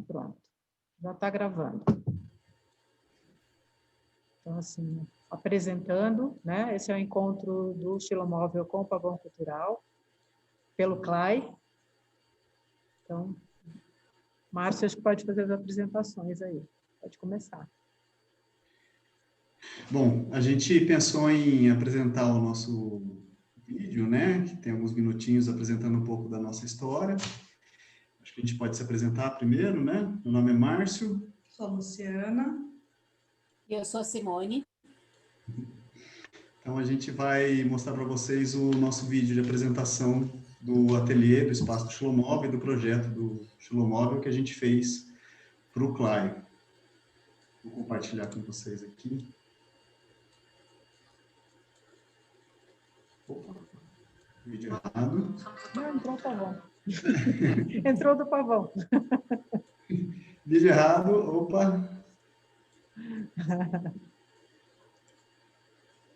pronto. Já está gravando. Então, assim, apresentando, né? Esse é o encontro do Xilomóvel com o Pavão Cultural, pelo CLAI. Então, Márcio, acho que pode fazer as apresentações aí. Pode começar. Bom, a gente pensou em apresentar o nosso vídeo, né? Que tem alguns minutinhos apresentando um pouco da nossa história. Acho que a gente pode se apresentar primeiro, né? Meu nome é Márcio. Sou a Luciana. E eu sou a Simone. Então, a gente vai mostrar para vocês o nosso vídeo de apresentação do ateliê, do Espaço do Xilomóvel e do projeto do Xilomóvel que a gente fez para o CLAI. Vou compartilhar com vocês aqui. Opa, vídeo errado. Não, entrou o Pavão. Entrou do Pavão. Vídeo errado, opa.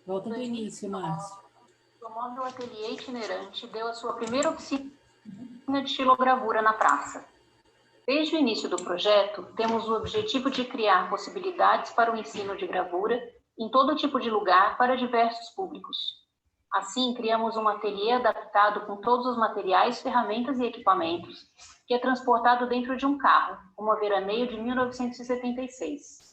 Volta do início, Márcio. O Xilomóvel Ateliê Itinerante deu a sua primeira oficina de xilogravura na praça. Desde o início do projeto, temos o objetivo de criar possibilidades para o ensino de gravura em todo tipo de lugar para diversos públicos. Assim, criamos um ateliê adaptado com todos os materiais, ferramentas e equipamentos, que é transportado dentro de um carro, uma veraneio de 1976.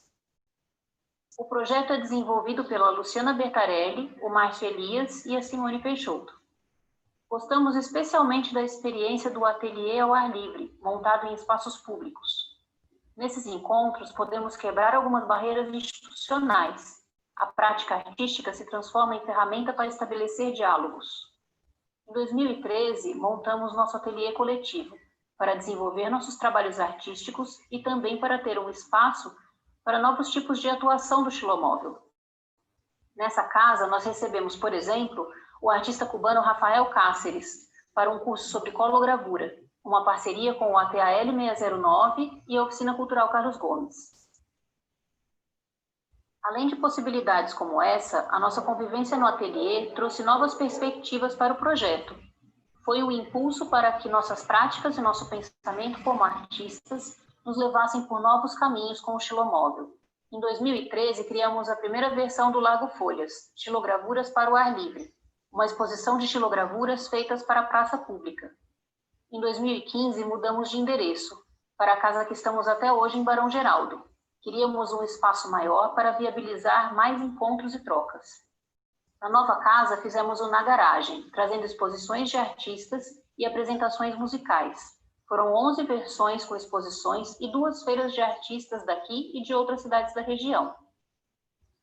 O projeto é desenvolvido pela Luciana Bertarelli, o Márcio Elias e a Simone Peixoto. Gostamos especialmente da experiência do ateliê ao ar livre, montado em espaços públicos. Nesses encontros, podemos quebrar algumas barreiras institucionais. A prática artística se transforma em ferramenta para estabelecer diálogos. Em 2013, montamos nosso ateliê coletivo, para desenvolver nossos trabalhos artísticos e também para ter um espaço para novos tipos de atuação do Xilomóvel. Nessa casa, nós recebemos, por exemplo, o artista cubano Rafael Cáceres, para um curso sobre cologravura, uma parceria com o ATAL 609 e a Oficina Cultural Carlos Gomes. Além de possibilidades como essa, a nossa convivência no ateliê trouxe novas perspectivas para o projeto. Foi o impulso para que nossas práticas e nosso pensamento como artistas nos levassem por novos caminhos com o Xilomóvel. Em 2013, criamos a primeira versão do Lago Folhas, Xilogravuras para o Ar Livre, uma exposição de xilogravuras feitas para a praça pública. Em 2015, mudamos de endereço, para a casa que estamos até hoje em Barão Geraldo. Queríamos um espaço maior para viabilizar mais encontros e trocas. Na nova casa, fizemos o Na Garagem, trazendo exposições de artistas e apresentações musicais. Foram 11 versões com exposições e 2 feiras de artistas daqui e de outras cidades da região.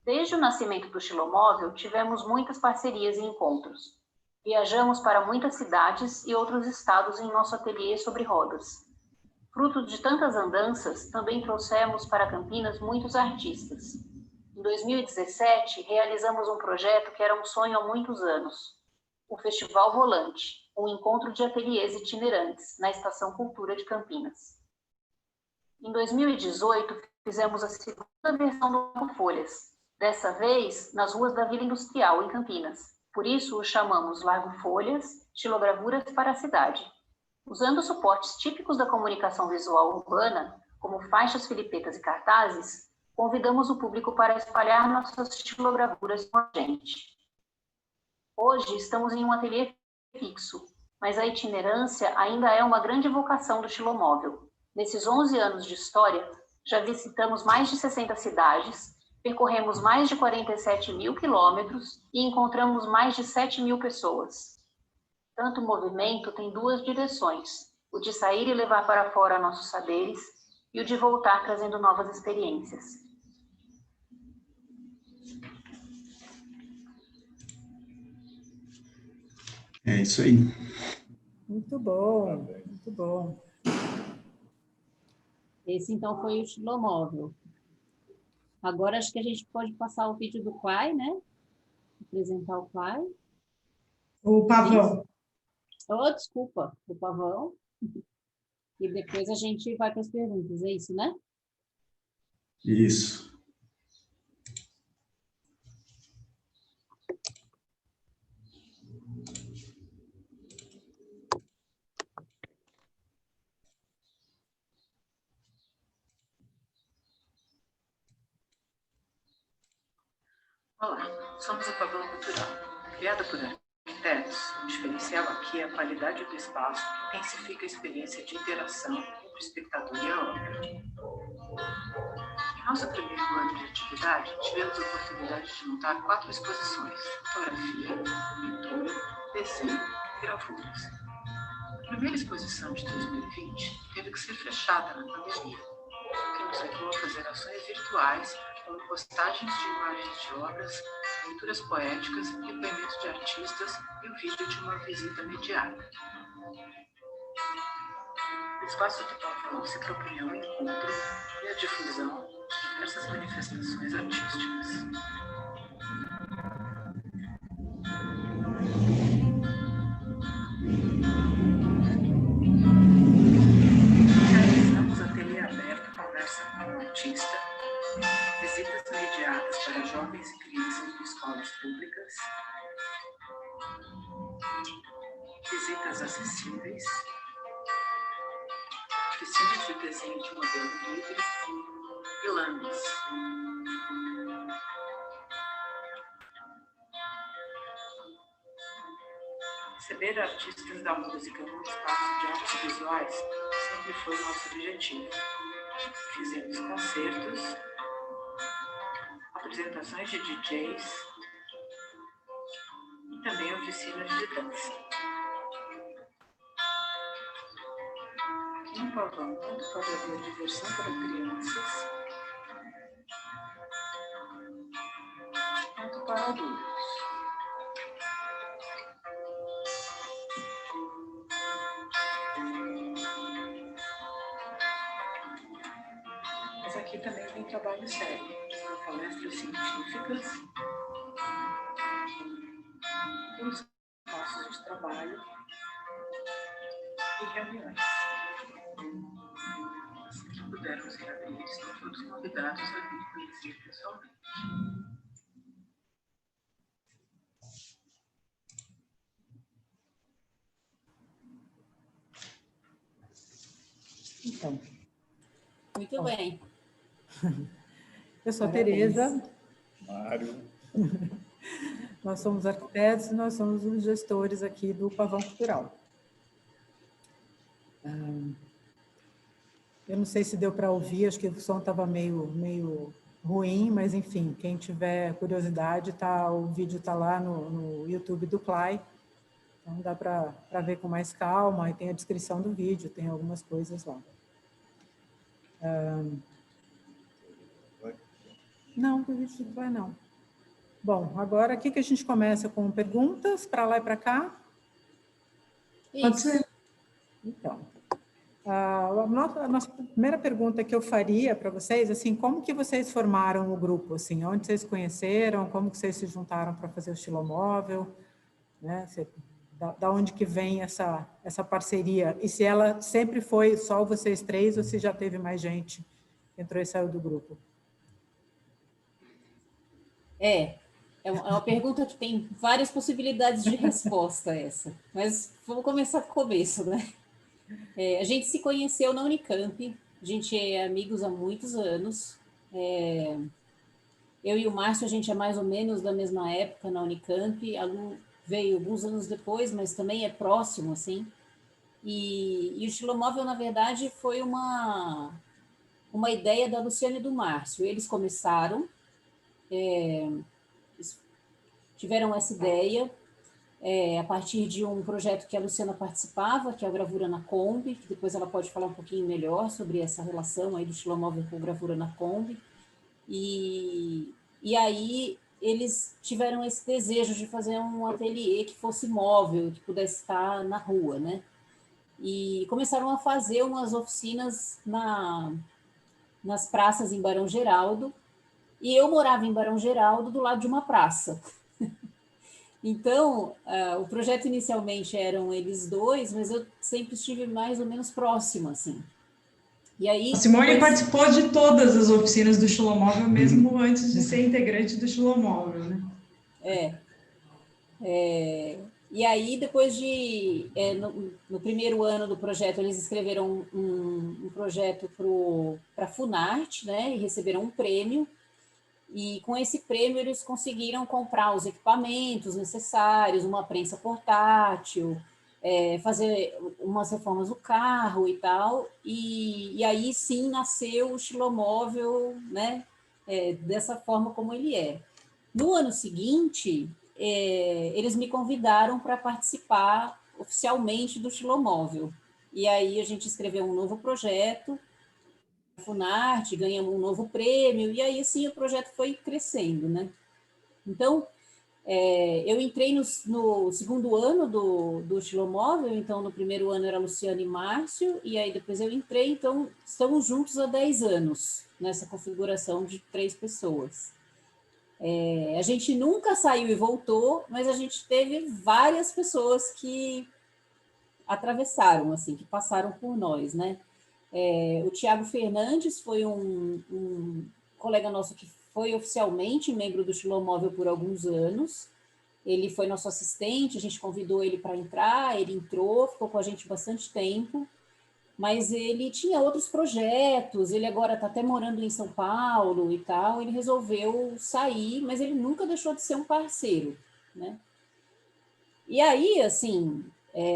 Desde o nascimento do Xilomóvel, tivemos muitas parcerias e encontros. Viajamos para muitas cidades e outros estados em nosso ateliê sobre rodas. Fruto de tantas andanças, também trouxemos para Campinas muitos artistas. Em 2017, realizamos um projeto que era um sonho há muitos anos. O Festival Volante, um encontro de ateliês itinerantes na Estação Cultura de Campinas. Em 2018, fizemos a segunda versão do Lago Folhas, dessa vez nas ruas da Vila Industrial, em Campinas. Por isso, o chamamos Lago Folhas, Xilogravuras para a Cidade. Usando suportes típicos da comunicação visual urbana, como faixas, filipetas e cartazes, convidamos o público para espalhar nossas xilogravuras com a gente. Hoje, estamos em um ateliê fixo, mas a itinerância ainda é uma grande vocação do Xilomóvel. Nesses 11 anos de história, já visitamos mais de 60 cidades, percorremos mais de 47 mil quilômetros e encontramos mais de 7 mil pessoas. Tanto movimento tem 2 direções, o de sair e levar para fora nossos saberes e o de voltar trazendo novas experiências. É isso aí. Muito bom, muito bom. Esse, então, foi o Xilomóvel. Agora, acho que a gente pode passar o vídeo do Quai, né? Apresentar o Quai. O Pavão. Oh, desculpa, o Pavão. E depois a gente vai para as perguntas, é isso, né? Isso. Olá, somos o Pavão Cultural. Criado por arquitetos, o diferencial aqui é a qualidade do espaço que intensifica a experiência de interação entre o espectador e a obra. Em nosso primeiro ano de atividade, tivemos a oportunidade de montar 4 exposições: fotografia, pintura, desenho e gravuras. A primeira exposição de 2020 teve que ser fechada na pandemia, o que nos levou a fazer ações virtuais, como postagens de imagens de obras, leituras poéticas, depoimentos de artistas e o vídeo de uma visita mediada. O espaço de Pavão se propõe ao encontro e à difusão de diversas manifestações artísticas. Realizamos ateliê aberto, conversa com o artista, visitas mediadas para jovens e crianças de escolas públicas, visitas acessíveis, oficinas de desenho de modelo livre e lames. Receber artistas da música num espaço de artes visuais sempre foi nosso objetivo. Fizemos concertos, apresentações de DJs e também oficinas de dança. Aqui no Pavão, tanto pode haver diversão para crianças, quanto para adultos. Mas aqui também tem trabalho sério, com palestras científicas, cursos de trabalho e reuniões. Se que pudermos reabrir, estão todos convidados a vir conhecer pessoalmente. Então, Muito bem. eu sou a Parabéns. Tereza, Mário. nós somos arquitetos e nós somos os gestores aqui do Pavão Cultural. Eu não sei se deu para ouvir, acho que o som estava meio ruim, mas enfim, quem tiver curiosidade, o vídeo está lá no YouTube do CLAI, então dá para ver com mais calma, e tem a descrição do vídeo, tem algumas coisas lá. Não, o vídeo não vai não. Bom, agora aqui que a gente começa com perguntas, para lá e para cá. Pode ser. Então, a nossa primeira pergunta que eu faria para vocês, assim, como que vocês formaram o grupo, assim, onde vocês conheceram, como que vocês se juntaram para fazer o Estilomóvel, né? Da onde que vem essa parceria? E se ela sempre foi só vocês três ou se já teve mais gente que entrou e saiu do grupo? É uma pergunta que tem várias possibilidades de resposta essa, mas vamos começar do começo, né? A gente se conheceu na Unicamp, a gente é amigos há muitos anos, eu e o Márcio, a gente é mais ou menos da mesma época na Unicamp, veio alguns anos depois, mas também é próximo, assim, e o Estilomóvel, na verdade, foi uma ideia da Luciana e do Márcio. Eles começaram, tiveram essa ideia a partir de um projeto que a Luciana participava, que é a Gravura na Kombi, que depois ela pode falar um pouquinho melhor sobre essa relação aí do Estilomóvel com a Gravura na Kombi. E aí eles tiveram esse desejo de fazer um ateliê que fosse móvel, que pudesse estar na rua, né? E começaram a fazer umas oficinas nas praças em Barão Geraldo, e eu morava em Barão Geraldo, do lado de uma praça. Então, o projeto inicialmente eram eles dois, mas eu sempre estive mais ou menos próxima, assim. E aí, A Simone participou de todas as oficinas do Estilomóvel, mesmo antes de ser integrante do Estilomóvel, né? E aí, depois no primeiro ano do projeto, eles escreveram um projeto para a Funarte, né, e receberam um prêmio. e com esse prêmio eles conseguiram comprar os equipamentos necessários, uma prensa portátil, fazer umas reformas do carro e tal, e aí sim nasceu o Xilomóvel, né, dessa forma como ele é. No ano seguinte, eles me convidaram para participar oficialmente do Xilomóvel, e aí a gente escreveu um novo projeto, Funarte, ganhamos um novo prêmio, e aí sim o projeto foi crescendo, né? Então, eu entrei no segundo ano do Xilomóvel, então no primeiro ano era Luciana e Márcio, e aí depois eu entrei, então estamos juntos há 10 anos, nessa configuração de 3 pessoas. A gente nunca saiu e voltou, mas a gente teve várias pessoas que atravessaram, assim, que passaram por nós, né? O Tiago Fernandes foi um colega nosso que foi oficialmente membro do Xilomóvel por alguns anos. Ele foi nosso assistente, a gente convidou ele para entrar, ele entrou, ficou com a gente bastante tempo, mas ele tinha outros projetos, ele agora está até morando em São Paulo e tal, ele resolveu sair, mas ele nunca deixou de ser um parceiro, né? E aí, assim,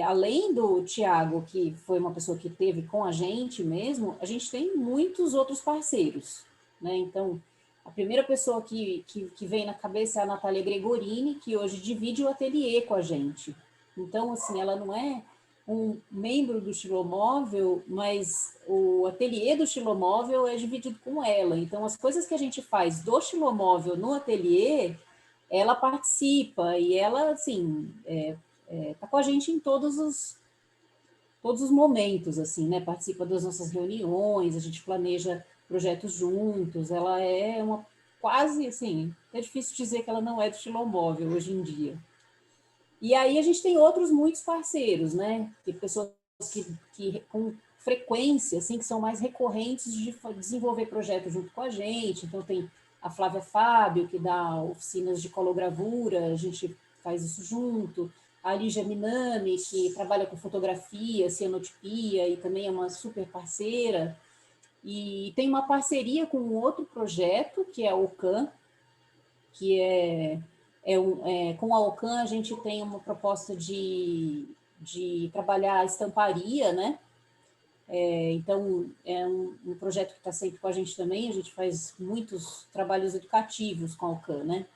além do Tiago, que foi uma pessoa que esteve com a gente mesmo, a gente tem muitos outros parceiros, né? Então, a primeira pessoa que vem na cabeça é a Natália Gregorini, que hoje divide o ateliê com a gente. Então, assim, ela não é um membro do Xilomóvel, mas o ateliê do Xilomóvel é dividido com ela. Então, as coisas que a gente faz do Xilomóvel no ateliê, ela participa e ela, assim, tá com a gente em todos os momentos, assim, né? Participa das nossas reuniões, a gente planeja projetos juntos, ela é uma quase, assim, é difícil dizer que ela não é do Xilomóvel hoje em dia. E aí a gente tem outros muitos parceiros, né? Tem pessoas que com frequência, assim, que são mais recorrentes de desenvolver projetos junto com a gente. Então tem a Flávia Fábio, que dá oficinas de cologravura, a gente faz isso junto. A Lígia Minami, que trabalha com fotografia, cianotipia, e também é uma super parceira. E tem uma parceria com um outro projeto, que é a OCAN, que com a OCAN a gente tem uma proposta de trabalhar a estamparia, né? Então, é um projeto que está sempre com a gente também, a gente faz muitos trabalhos educativos com a OCAN, né?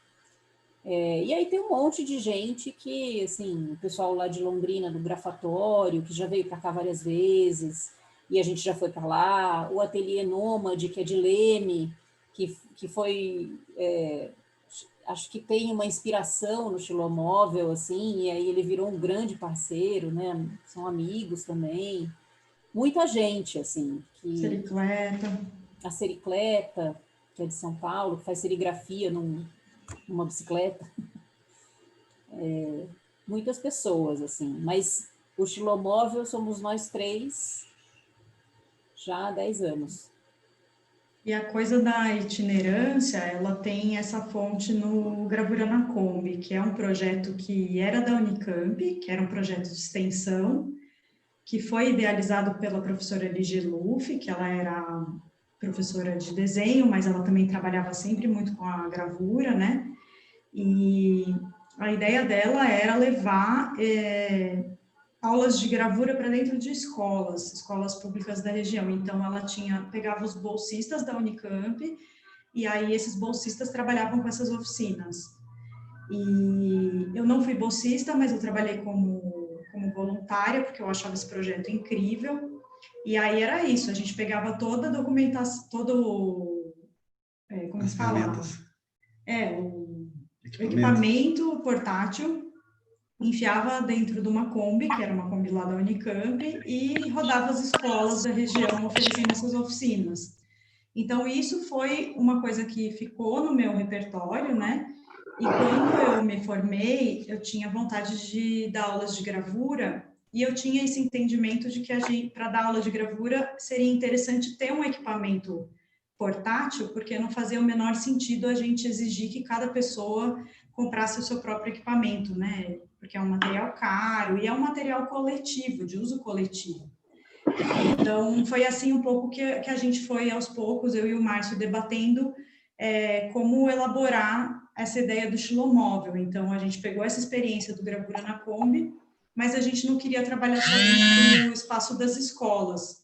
E aí tem um monte de gente que, assim, o pessoal lá de Londrina, do Grafatório, que já veio para cá várias vezes, e a gente já foi para lá, o Ateliê Nômade, que é de Leme, que foi, acho que tem uma inspiração no Xilomóvel, assim, e aí ele virou um grande parceiro, né? São amigos também. Muita gente, assim. A Sericleta, que é de São Paulo, que faz serigrafia numa bicicleta. Muitas pessoas, assim. Mas o Xilomóvel somos nós 3 já há 10 anos. E a coisa da itinerância, ela tem essa fonte no Gravura na Kombi, que é um projeto que era da Unicamp, que era um projeto de extensão, que foi idealizado pela professora Ligia Luff, que ela era professora de desenho, mas ela também trabalhava sempre muito com a gravura, né? E a ideia dela era levar aulas de gravura para dentro de escolas públicas da região. Então, ela pegava os bolsistas da Unicamp, e aí esses bolsistas trabalhavam com essas oficinas. E eu não fui bolsista, mas eu trabalhei como voluntária, porque eu achava esse projeto incrível. E aí era isso, a gente pegava toda a documentação, como se fala? O equipamento portátil, enfiava dentro de uma Kombi, que era uma Kombi lá da Unicamp, e rodava as escolas da região oferecendo essas oficinas. Então, isso foi uma coisa que ficou no meu repertório, né? E quando eu me formei, eu tinha vontade de dar aulas de gravura, e eu tinha esse entendimento de que para dar aula de gravura, seria interessante ter um equipamento portátil, porque não fazia o menor sentido a gente exigir que cada pessoa comprasse o seu próprio equipamento, né? Porque é um material caro e é um material coletivo, de uso coletivo. Então, foi assim um pouco que a gente foi, aos poucos, eu e o Márcio, debatendo como elaborar essa ideia do estilomóvel. Então, a gente pegou essa experiência do Gravura na Kombi, mas a gente não queria trabalhar só dentro do espaço das escolas.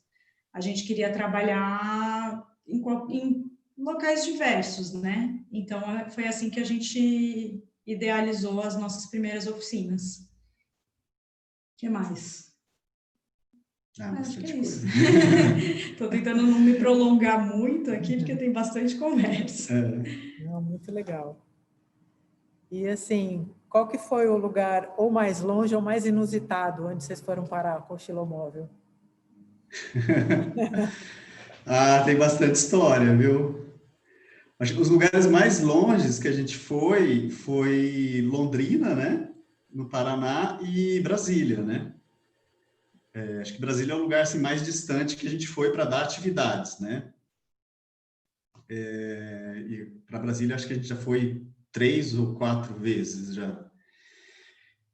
A gente queria trabalhar em locais diversos, né? Então, foi assim que a gente idealizou as nossas primeiras oficinas. O que mais? Acho que é isso. Estou tentando não me prolongar muito aqui, porque tem bastante conversa. Não, muito legal. E assim, qual que foi o lugar ou mais longe ou mais inusitado onde vocês foram parar com o estilomóvel? Tem bastante história, viu? Acho que os lugares mais longes que a gente foi Londrina, né? No Paraná, e Brasília, né? Acho que Brasília é o lugar assim, mais distante que a gente foi para dar atividades, né? E para Brasília, acho que a gente já foi 3 ou 4 vezes já.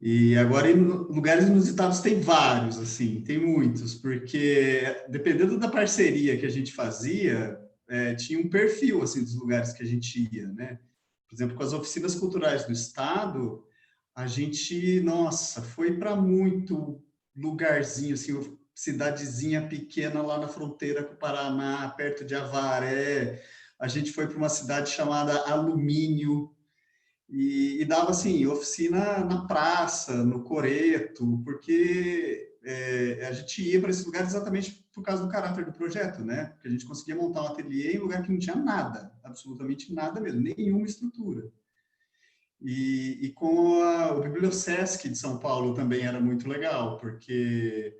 E agora, em lugares inusitados, tem vários, assim, tem muitos, porque dependendo da parceria que a gente fazia, tinha um perfil, assim, dos lugares que a gente ia, né? Por exemplo, com as oficinas culturais do Estado, a gente, nossa, foi para muito lugarzinho, assim, cidadezinha pequena lá na fronteira com o Paraná, perto de Avaré. A gente foi para uma cidade chamada Alumínio, e dava, assim, oficina na praça, no Coreto, porque a gente ia para esse lugar exatamente por causa do caráter do projeto, né? Porque a gente conseguia montar um ateliê em lugar que não tinha nada, absolutamente nada mesmo, nenhuma estrutura. E com o Bibliosesc de São Paulo também era muito legal, porque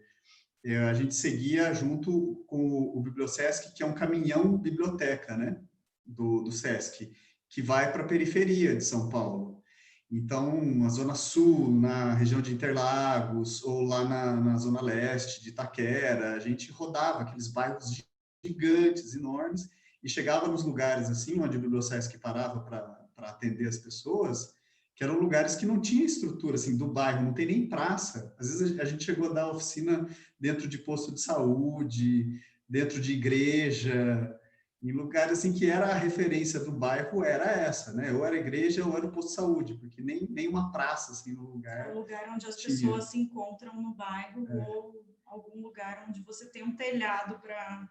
a gente seguia junto com o Bibliosesc, que é um caminhão biblioteca, né, do Sesc, que vai para a periferia de São Paulo. Então, na Zona Sul, na região de Interlagos, ou lá na Zona Leste de Itaquera, a gente rodava aqueles bairros gigantes, enormes, e chegava nos lugares assim, onde o Bibliosesc parava para atender as pessoas, que eram lugares que não tinha estrutura assim do bairro, não tem nem praça. Às vezes a gente chegou a dar oficina dentro de posto de saúde, dentro de igreja, em lugares assim que era a referência do bairro era essa, né? Ou era igreja ou era o posto de saúde, porque nem uma praça assim no lugar. É um lugar onde as tinha. Pessoas se encontram no bairro ou algum lugar onde você tem um telhado para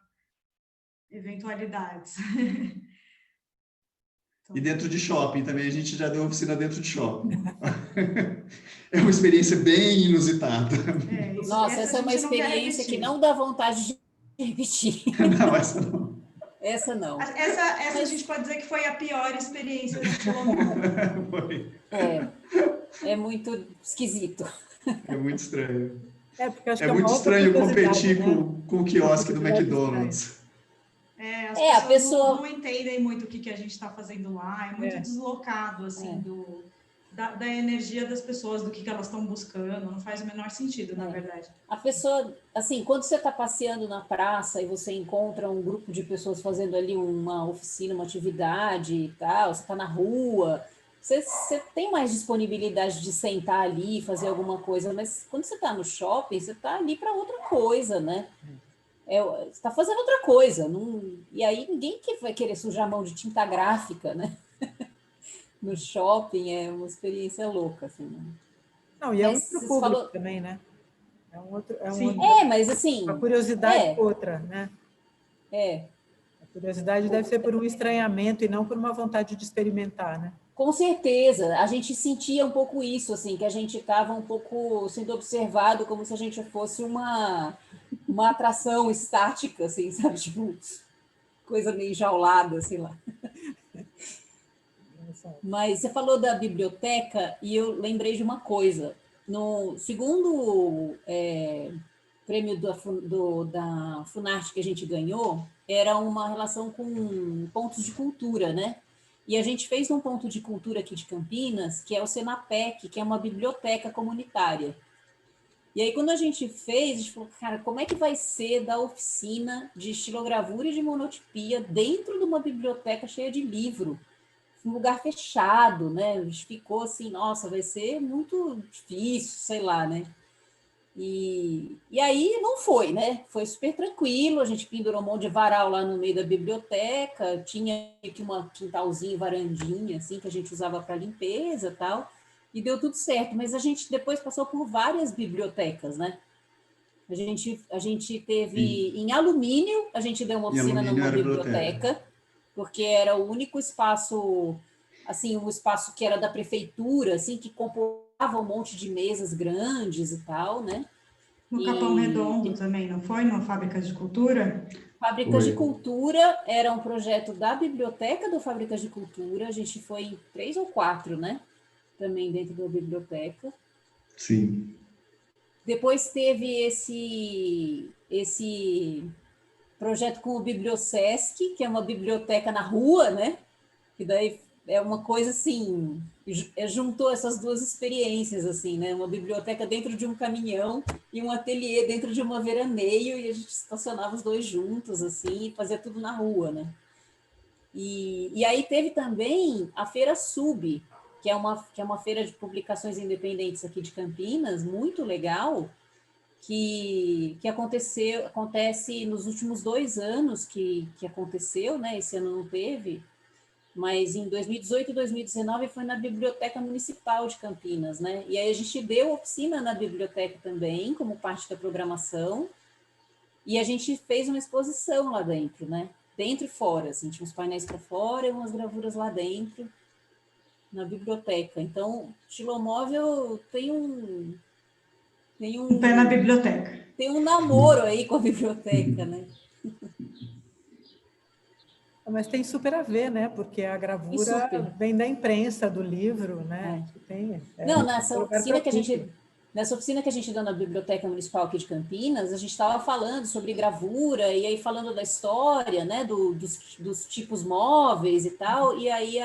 eventualidades. E dentro de shopping também, a gente já deu oficina dentro de shopping. É uma experiência bem inusitada. Nossa, essa é uma experiência que não dá vontade de repetir. Não, essa não. Essa não. Essa a gente pode dizer que foi a pior experiência do estilomóvel. Foi. É muito esquisito. É muito estranho. Porque acho é que muito estranho competir, né, com o quiosque do McDonald's. As pessoas não entendem muito o que a gente está fazendo lá, é muito deslocado, assim, da energia das pessoas, do que elas estão buscando, não faz o menor sentido, na verdade. A pessoa, assim, quando você está passeando na praça e você encontra um grupo de pessoas fazendo ali uma oficina, uma atividade e tal, você está na rua, você tem mais disponibilidade de sentar ali e fazer alguma coisa, mas quando você está no shopping, você está ali para outra coisa, né? Você está fazendo outra coisa, e aí ninguém vai querer sujar a mão de tinta gráfica, né? No shopping é uma experiência louca, assim. Né? Não, e é outro público também, né? É um outro. Mas assim. A curiosidade outra, né? A curiosidade deve ser por um estranhamento e não por uma vontade de experimentar, né? Com certeza, a gente sentia um pouco isso, assim, que a gente estava um pouco sendo observado como se a gente fosse uma atração estática, assim, sabe? Tipo, coisa meio enjaulada, sei lá. Mas você falou da biblioteca e eu lembrei de uma coisa. No segundo prêmio da Funarte que a gente ganhou, era uma relação com pontos de cultura, né? E a gente fez um ponto de cultura aqui de Campinas, que é o Senapec, que é uma biblioteca comunitária. E aí, quando a gente fez, a gente falou, cara, como é que vai ser da oficina de estilogravura e de monotipia dentro de uma biblioteca cheia de livro? Um lugar fechado, né? A gente ficou assim, nossa, vai ser muito difícil, sei lá, né? E aí não foi, né? Foi super tranquilo, a gente pendurou um monte de varal lá no meio da biblioteca, tinha aqui uma quintalzinho, varandinha, assim, que a gente usava para limpeza e tal, e deu tudo certo. Mas a gente depois passou por várias bibliotecas, né? A gente teve, em alumínio, a gente deu uma oficina numa biblioteca, porque era o único espaço, assim, um espaço que era da prefeitura, assim, que comportava um monte de mesas grandes e tal, né? No Capão Redondo também, não foi? Na Fábricas de Cultura? Fábricas de Cultura era um projeto da biblioteca do Fábricas de Cultura, a gente foi em 3 ou 4, né? Também dentro da biblioteca. Sim. Depois teve esse projeto com o Bibliosesc, que é uma biblioteca na rua, né? Que daí é uma coisa assim, juntou essas duas experiências, assim, né? Uma biblioteca dentro de um caminhão e um ateliê dentro de uma veraneio, e a gente estacionava os dois juntos, assim, e fazia tudo na rua, né? E aí teve também a Feira Sub, que é uma feira de publicações independentes aqui de Campinas, muito legal, que acontece nos últimos 2 anos que aconteceu, né? Esse ano não teve, mas em 2018 e 2019 foi na Biblioteca Municipal de Campinas, né? E aí a gente deu oficina na biblioteca também, como parte da programação, e a gente fez uma exposição lá dentro, né? Dentro e fora, assim, tinha uns painéis para fora e umas gravuras lá dentro, na biblioteca. Então, Xilomóvel tem um pé na biblioteca. Tem um namoro aí com a biblioteca, né? Mas tem super a ver, né? Porque a gravura vem da imprensa do livro, né? Não, nessa oficina que a gente deu na Biblioteca Municipal aqui de Campinas, a gente estava falando sobre gravura, e aí falando da história, né? Dos tipos móveis e tal, e aí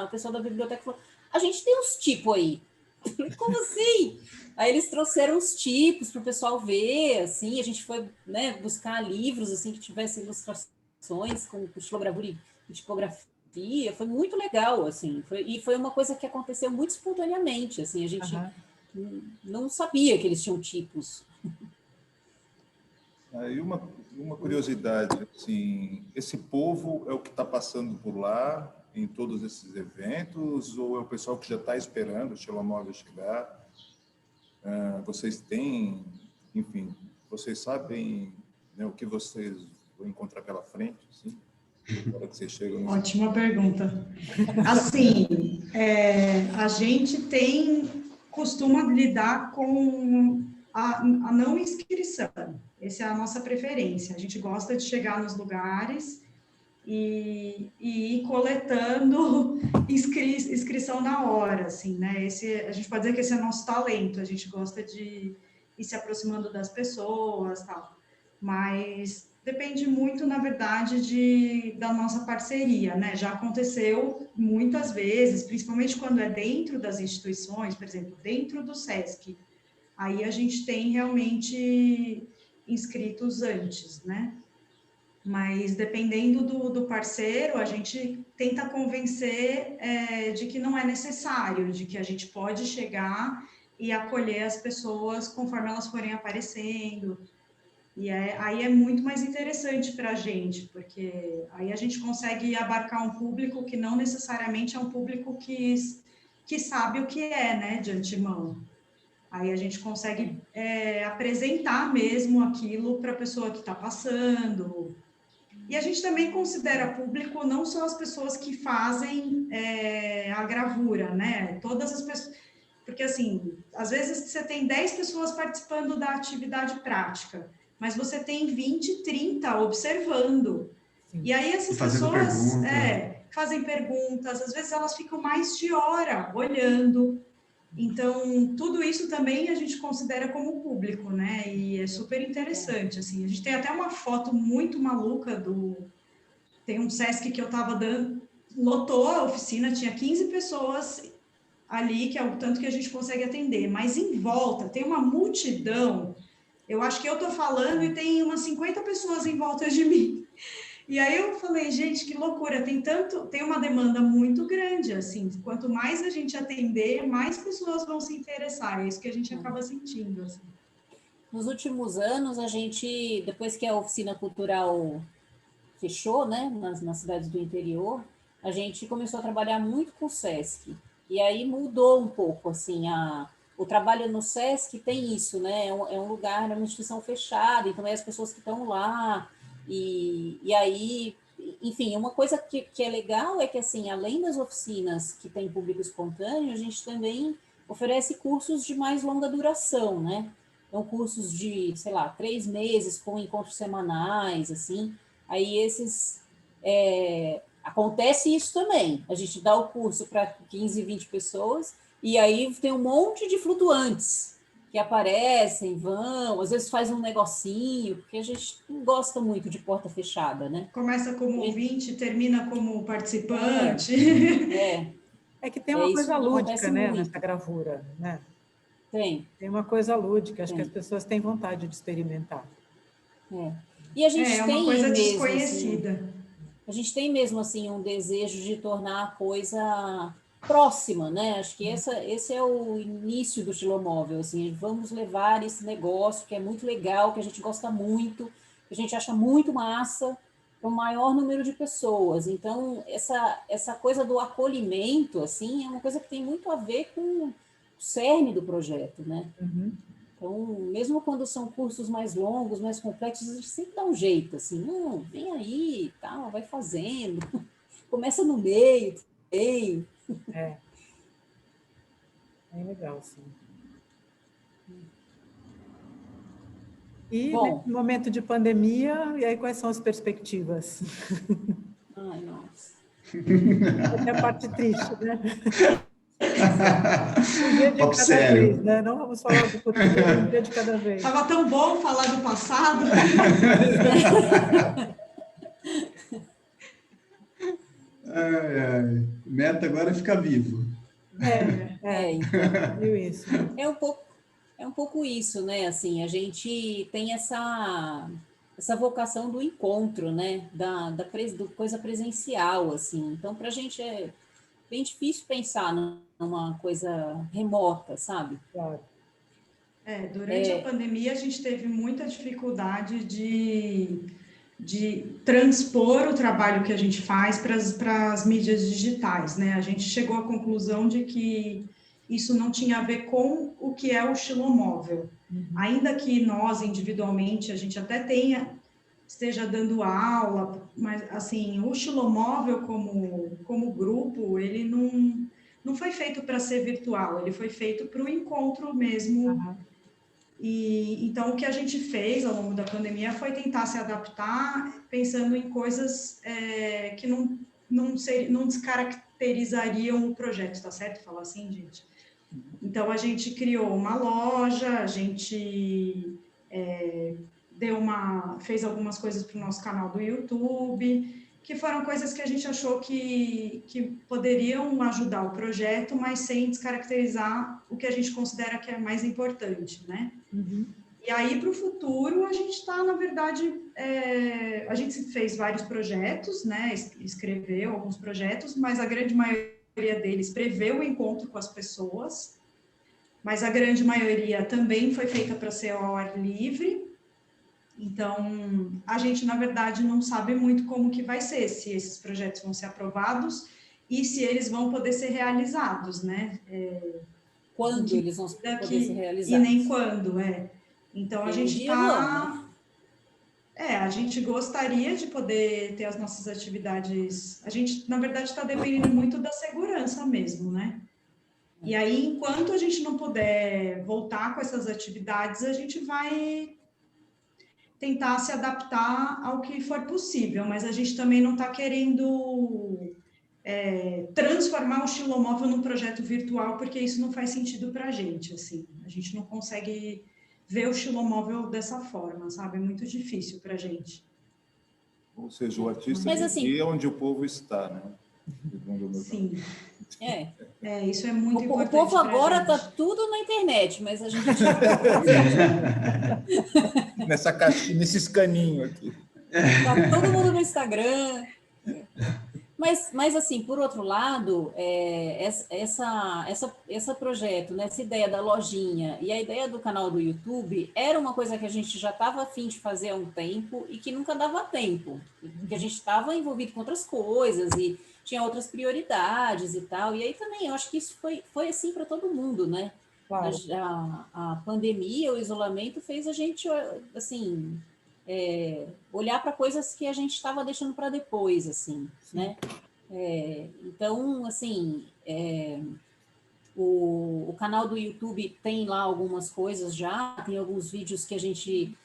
o pessoal da biblioteca falou, a gente tem uns tipos aí. Eu falei, como assim? Aí eles trouxeram os tipos para o pessoal ver, assim, a gente foi, né, buscar livros assim que tivessem ilustrações com estilogravura e tipografia, foi muito legal, assim, foi uma coisa que aconteceu muito espontaneamente, assim, a gente não sabia que eles tinham tipos. Aí uma curiosidade, assim, esse povo é o que está passando por lá em todos esses eventos, ou é o pessoal que já está esperando o Xilomóvel chegar? Vocês têm, enfim, vocês sabem, né, o que vocês vão encontrar pela frente, assim, na hora que vocês chegam? Ótima pergunta. Assim, a gente costuma lidar com a não inscrição. Essa é a nossa preferência. A gente gosta de chegar nos lugares e ir coletando inscrição na hora, assim, né? A gente pode dizer que esse é o nosso talento, a gente gosta de ir se aproximando das pessoas, tal. Mas depende muito, na verdade, da nossa parceria, né? Já aconteceu muitas vezes, principalmente quando é dentro das instituições, por exemplo, dentro do SESC, aí a gente tem realmente inscritos antes, né? Mas dependendo do parceiro, a gente tenta convencer de que não é necessário, de que a gente pode chegar e acolher as pessoas conforme elas forem aparecendo. E aí é muito mais interessante para a gente, porque aí a gente consegue abarcar um público que não necessariamente é um público que sabe o que é, né, de antemão. Aí a gente consegue apresentar mesmo aquilo para a pessoa que está passando. E a gente também considera público não só as pessoas que fazem a gravura, né? Todas as pessoas. Porque, assim, às vezes você tem 10 pessoas participando da atividade prática, mas você tem 20, 30 observando. Sim. E aí essas pessoas fazem perguntas, às vezes elas ficam mais de hora olhando. Então, tudo isso também a gente considera como público, né? E é super interessante, assim. A gente tem até uma foto muito maluca Tem um SESC que eu estava dando, lotou a oficina, tinha 15 pessoas ali, que é o tanto que a gente consegue atender. Mas em volta tem uma multidão. Eu acho que eu estou falando e tem umas 50 pessoas em volta de mim. E aí eu falei, gente, que loucura, tem uma demanda muito grande, assim, quanto mais a gente atender, mais pessoas vão se interessar, é isso que a gente acaba sentindo, assim. Nos últimos anos, a gente, depois que a oficina cultural fechou, né, nas cidades do interior, a gente começou a trabalhar muito com o SESC. E aí mudou um pouco, assim, o trabalho no SESC tem isso, né? É um lugar, é uma instituição fechada, então é as pessoas que estão lá, e aí, enfim, uma coisa que é legal é que, assim, além das oficinas que tem público espontâneo, a gente também oferece cursos de mais longa duração, né? Então, cursos de, sei lá, 3 meses, com encontros semanais, assim, aí acontece isso também, a gente dá o curso para 15, 20 pessoas, e aí tem um monte de flutuantes que aparecem, vão, às vezes faz um negocinho, porque a gente não gosta muito de porta fechada, né? Começa como ouvinte, termina como participante. É que tem uma coisa lúdica, né, muito nessa gravura, né? Tem uma coisa lúdica, acho que as pessoas têm vontade de experimentar. E a gente é tem uma coisa mesmo, desconhecida. Assim, a gente tem mesmo assim um desejo de tornar a coisa próxima, né? Acho que esse é o início do Xilomóvel, assim, vamos levar esse negócio que é muito legal, que a gente gosta muito, que a gente acha muito massa, para o maior número de pessoas. Então, essa coisa do acolhimento, assim, é uma coisa que tem muito a ver com o cerne do projeto, né? Então, mesmo quando são cursos mais longos, mais complexos, a gente sempre dá um jeito, assim, não, vem aí, tal, vai fazendo, começa no meio. É legal, sim. E Bom, nesse momento de pandemia, e aí quais são as perspectivas? Ai, nossa. Essa é a parte triste, né? Um dia de Papo cada sério. vez, né? Não vamos falar do futuro, um dia de cada vez. Estava tão bom falar do passado. Meta agora é ficar vivo. Então, viu isso? é um pouco isso, né? Assim, a gente tem essa vocação do encontro, né? Do coisa presencial, assim. Então, para a gente é bem difícil pensar numa coisa remota, sabe? Claro. Durante a pandemia, a gente teve muita dificuldade de transpor o trabalho que a gente faz para as mídias digitais, né? A gente chegou à conclusão de que isso não tinha a ver com o que é o Xilomóvel. Ainda que nós, individualmente, a gente até esteja dando aula, mas, assim, o Xilomóvel como grupo, ele não foi feito para ser virtual, ele foi feito para o encontro mesmo. E então o que a gente fez ao longo da pandemia foi tentar se adaptar, pensando em coisas que não descaracterizariam o projeto, tá certo falar assim, gente? Então a gente criou uma loja, a gente fez algumas coisas para o nosso canal do YouTube, que foram coisas que a gente achou que poderiam ajudar o projeto, mas sem descaracterizar o que a gente considera que é mais importante, né? E aí, para o futuro, a gente está, na verdade, a gente fez vários projetos, né? Escreveu alguns projetos, mas a grande maioria deles prevê o encontro com as pessoas, mas a grande maioria também foi feita para ser ao ar livre. Então, a gente, na verdade, não sabe muito como que vai ser, se esses projetos vão ser aprovados e se eles vão poder ser realizados, né? Quando eles vão poder ser realizados. E nem quando, Então, a gente está... né? A gente gostaria de poder ter as nossas atividades... A gente, na verdade, está dependendo muito da segurança mesmo, né? E aí, enquanto a gente não puder voltar com essas atividades, a gente vai tentar se adaptar ao que for possível, mas a gente também não está querendo transformar o Xilomóvel num projeto virtual, porque isso não faz sentido para a gente, assim. A gente não consegue ver o Xilomóvel dessa forma, sabe? É muito difícil para a gente. Ou seja, o artista assim, onde o povo está, né? Sim. Isso é muito importante. O povo agora está tudo na internet, mas a gente... Nessa caixinha, nesse escaninho aqui. Está todo mundo no Instagram. Mas assim, por outro lado, esse projeto, né, essa ideia da lojinha e a ideia do canal do YouTube era uma coisa que a gente já estava a fim de fazer há um tempo e que nunca dava tempo, porque a gente estava envolvido com outras coisas e tinha outras prioridades e tal. E aí também, eu acho que isso foi assim para todo mundo, né? Claro. A pandemia, o isolamento fez a gente, assim, olhar para coisas que a gente estava deixando para depois, assim, né? Então, assim, o canal do YouTube tem lá algumas coisas já, tem alguns vídeos que a gente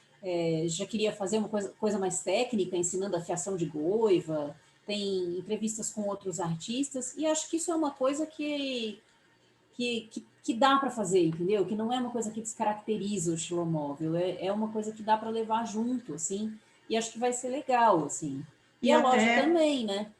já queria fazer uma coisa mais técnica, ensinando a fiação de goiva, tem entrevistas com outros artistas, e acho que isso é uma coisa que dá para fazer, entendeu? Que não é uma coisa que descaracteriza o Xilomóvel, é uma coisa que dá para levar junto, assim, e acho que vai ser legal, assim. E a loja também, né?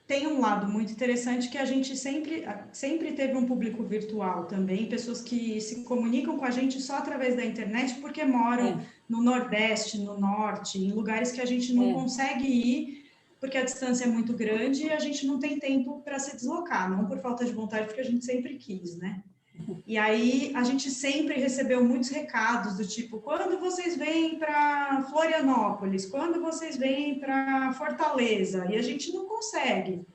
Tem um lado muito interessante que a gente sempre teve um público virtual também, pessoas que se comunicam com a gente só através da internet porque moram no Nordeste, no Norte, em lugares que a gente não consegue ir porque a distância é muito grande e a gente não tem tempo para se deslocar, não por falta de vontade, porque a gente sempre quis, né? E aí a gente sempre recebeu muitos recados do tipo, quando vocês vêm para Florianópolis, quando vocês vêm para Fortaleza, e a gente não consegue.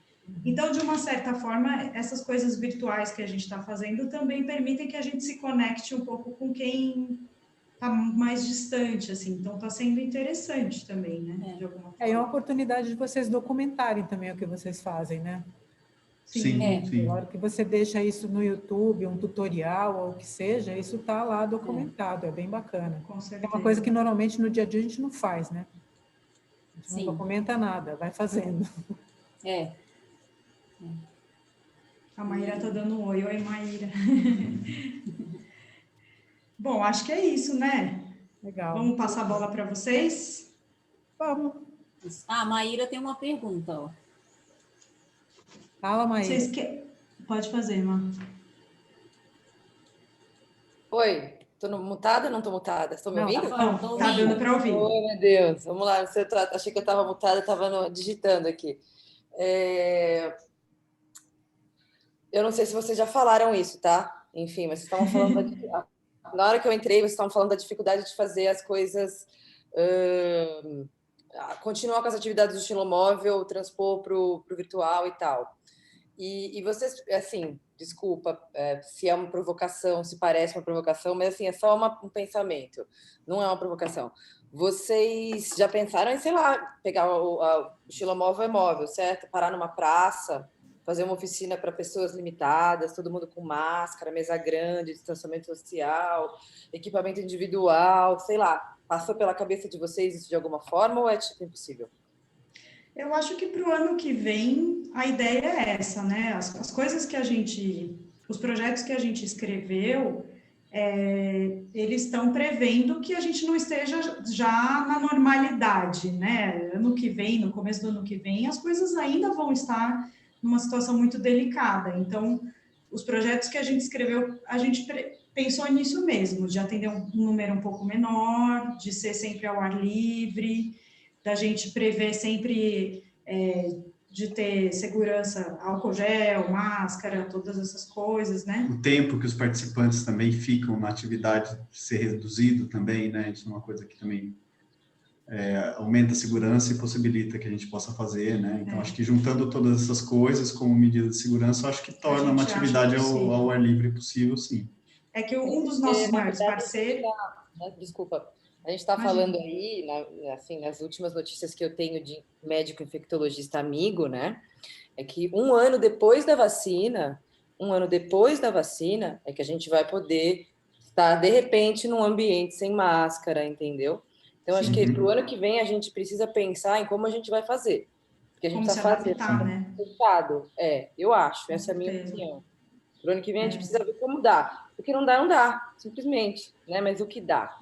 Então, de uma certa forma, essas coisas virtuais que a gente está fazendo também permitem que a gente se conecte um pouco com quem está mais distante, assim. Então, está sendo interessante também, né? De alguma forma. É uma oportunidade de vocês documentarem também o que vocês fazem, né? Sim, sim. Na hora que você deixa isso no YouTube, um tutorial ou o que seja, isso está lá documentado, é bem bacana. Com certeza. É uma coisa que normalmente no dia a dia a gente não faz, né? A gente Sim. não documenta nada, vai fazendo. A Maíra está dando um oi. Oi, Maíra. Bom, acho que é isso, né? Legal. Vamos passar a bola para vocês? Vamos. A Maíra tem uma pergunta, ó. Fala, Maíra. Pode fazer, Má. Oi, tô mutada ou não tô mutada? Estou me ouvindo? Tá dando para ouvir. Oh, meu Deus, vamos lá. Achei que eu estava mutada, estava digitando aqui. Eu não sei se vocês já falaram isso, tá? Enfim, mas vocês estavam falando... Na hora que eu entrei, vocês estavam falando da dificuldade de fazer as coisas... continuar com as atividades do Xilomóvel, transpor para o virtual e tal. E vocês, assim, desculpa se é uma provocação, se parece uma provocação, mas assim, é só um pensamento, não é uma provocação. Vocês já pensaram em, sei lá, pegar o Xilomóvel é móvel, certo? Parar numa praça, fazer uma oficina para pessoas limitadas, todo mundo com máscara, mesa grande, distanciamento social, equipamento individual, sei lá. Passou pela cabeça de vocês isso de alguma forma ou é tipo impossível? Eu acho que para o ano que vem a ideia é essa, né? As coisas que os projetos que a gente escreveu, eles estão prevendo que a gente não esteja já na normalidade, né? Ano que vem, no começo do ano que vem, as coisas ainda vão estar numa situação muito delicada. Então, os projetos que a gente escreveu, a gente pensou nisso mesmo, de atender um número um pouco menor, de ser sempre ao ar livre, da gente prever sempre de ter segurança, álcool gel, máscara, todas essas coisas, né? O tempo que os participantes também ficam na atividade ser reduzido também, né? Isso é uma coisa que também aumenta a segurança e possibilita que a gente possa fazer, né? Então, acho que juntando todas essas coisas como medida de segurança, acho que torna uma atividade ao ar livre possível, sim. É que um dos nossos maiores parceiros... Desculpa. A gente está falando aí, assim, nas últimas notícias que eu tenho de médico infectologista amigo, né? É que um ano depois da vacina, é que a gente vai poder estar, de repente, num ambiente sem máscara, entendeu? Então, acho que para o ano que vem a gente precisa pensar em como a gente vai fazer. Porque a gente está fazendo, né? Eu acho, essa é a minha opinião. Para o ano que vem a gente precisa ver como dá. Porque não dá, simplesmente, né? Mas o que dá?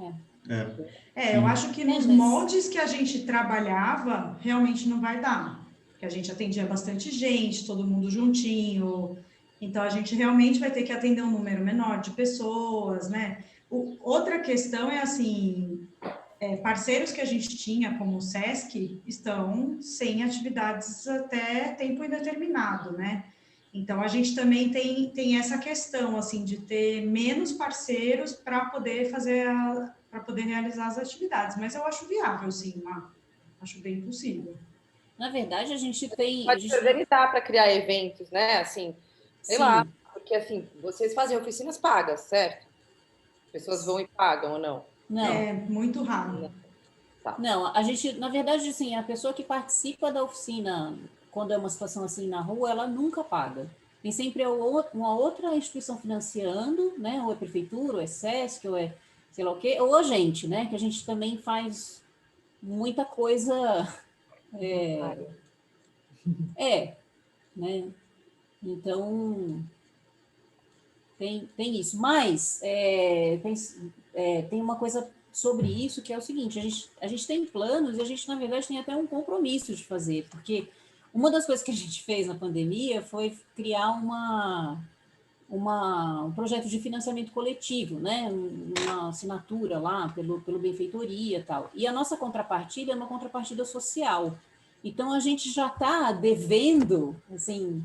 Eu acho que nos moldes que a gente trabalhava, realmente não vai dar. Porque a gente atendia bastante gente, todo mundo juntinho. Então, a gente realmente vai ter que atender um número menor de pessoas, né? Outra questão é, assim, parceiros que a gente tinha, como o SESC, estão sem atividades até tempo indeterminado, né? Então, a gente também tem essa questão, assim, de ter menos parceiros para poder para poder realizar as atividades. Mas eu acho viável, sim, acho bem possível. Na verdade, a gente tem... Pode se organizar para criar eventos, né? Assim, sei Sim. lá, porque assim, vocês fazem oficinas pagas, certo? As pessoas vão e pagam ou não? Não. É muito raro. Não, a gente, na verdade, assim, a pessoa que participa da oficina, quando é uma situação assim na rua, ela nunca paga. Tem sempre uma outra instituição financiando, né? Ou é prefeitura, ou é SESC, ou é sei lá o quê, ou a gente, né? Que a gente também faz muita coisa... né? Então, tem isso. Mas tem uma coisa sobre isso que é o seguinte, a gente tem planos e a gente, na verdade, tem até um compromisso de fazer, porque uma das coisas que a gente fez na pandemia foi criar um projeto de financiamento coletivo, né? Uma assinatura lá pelo Benfeitoria e tal. E a nossa contrapartida é uma contrapartida social. Então, a gente já está devendo, assim,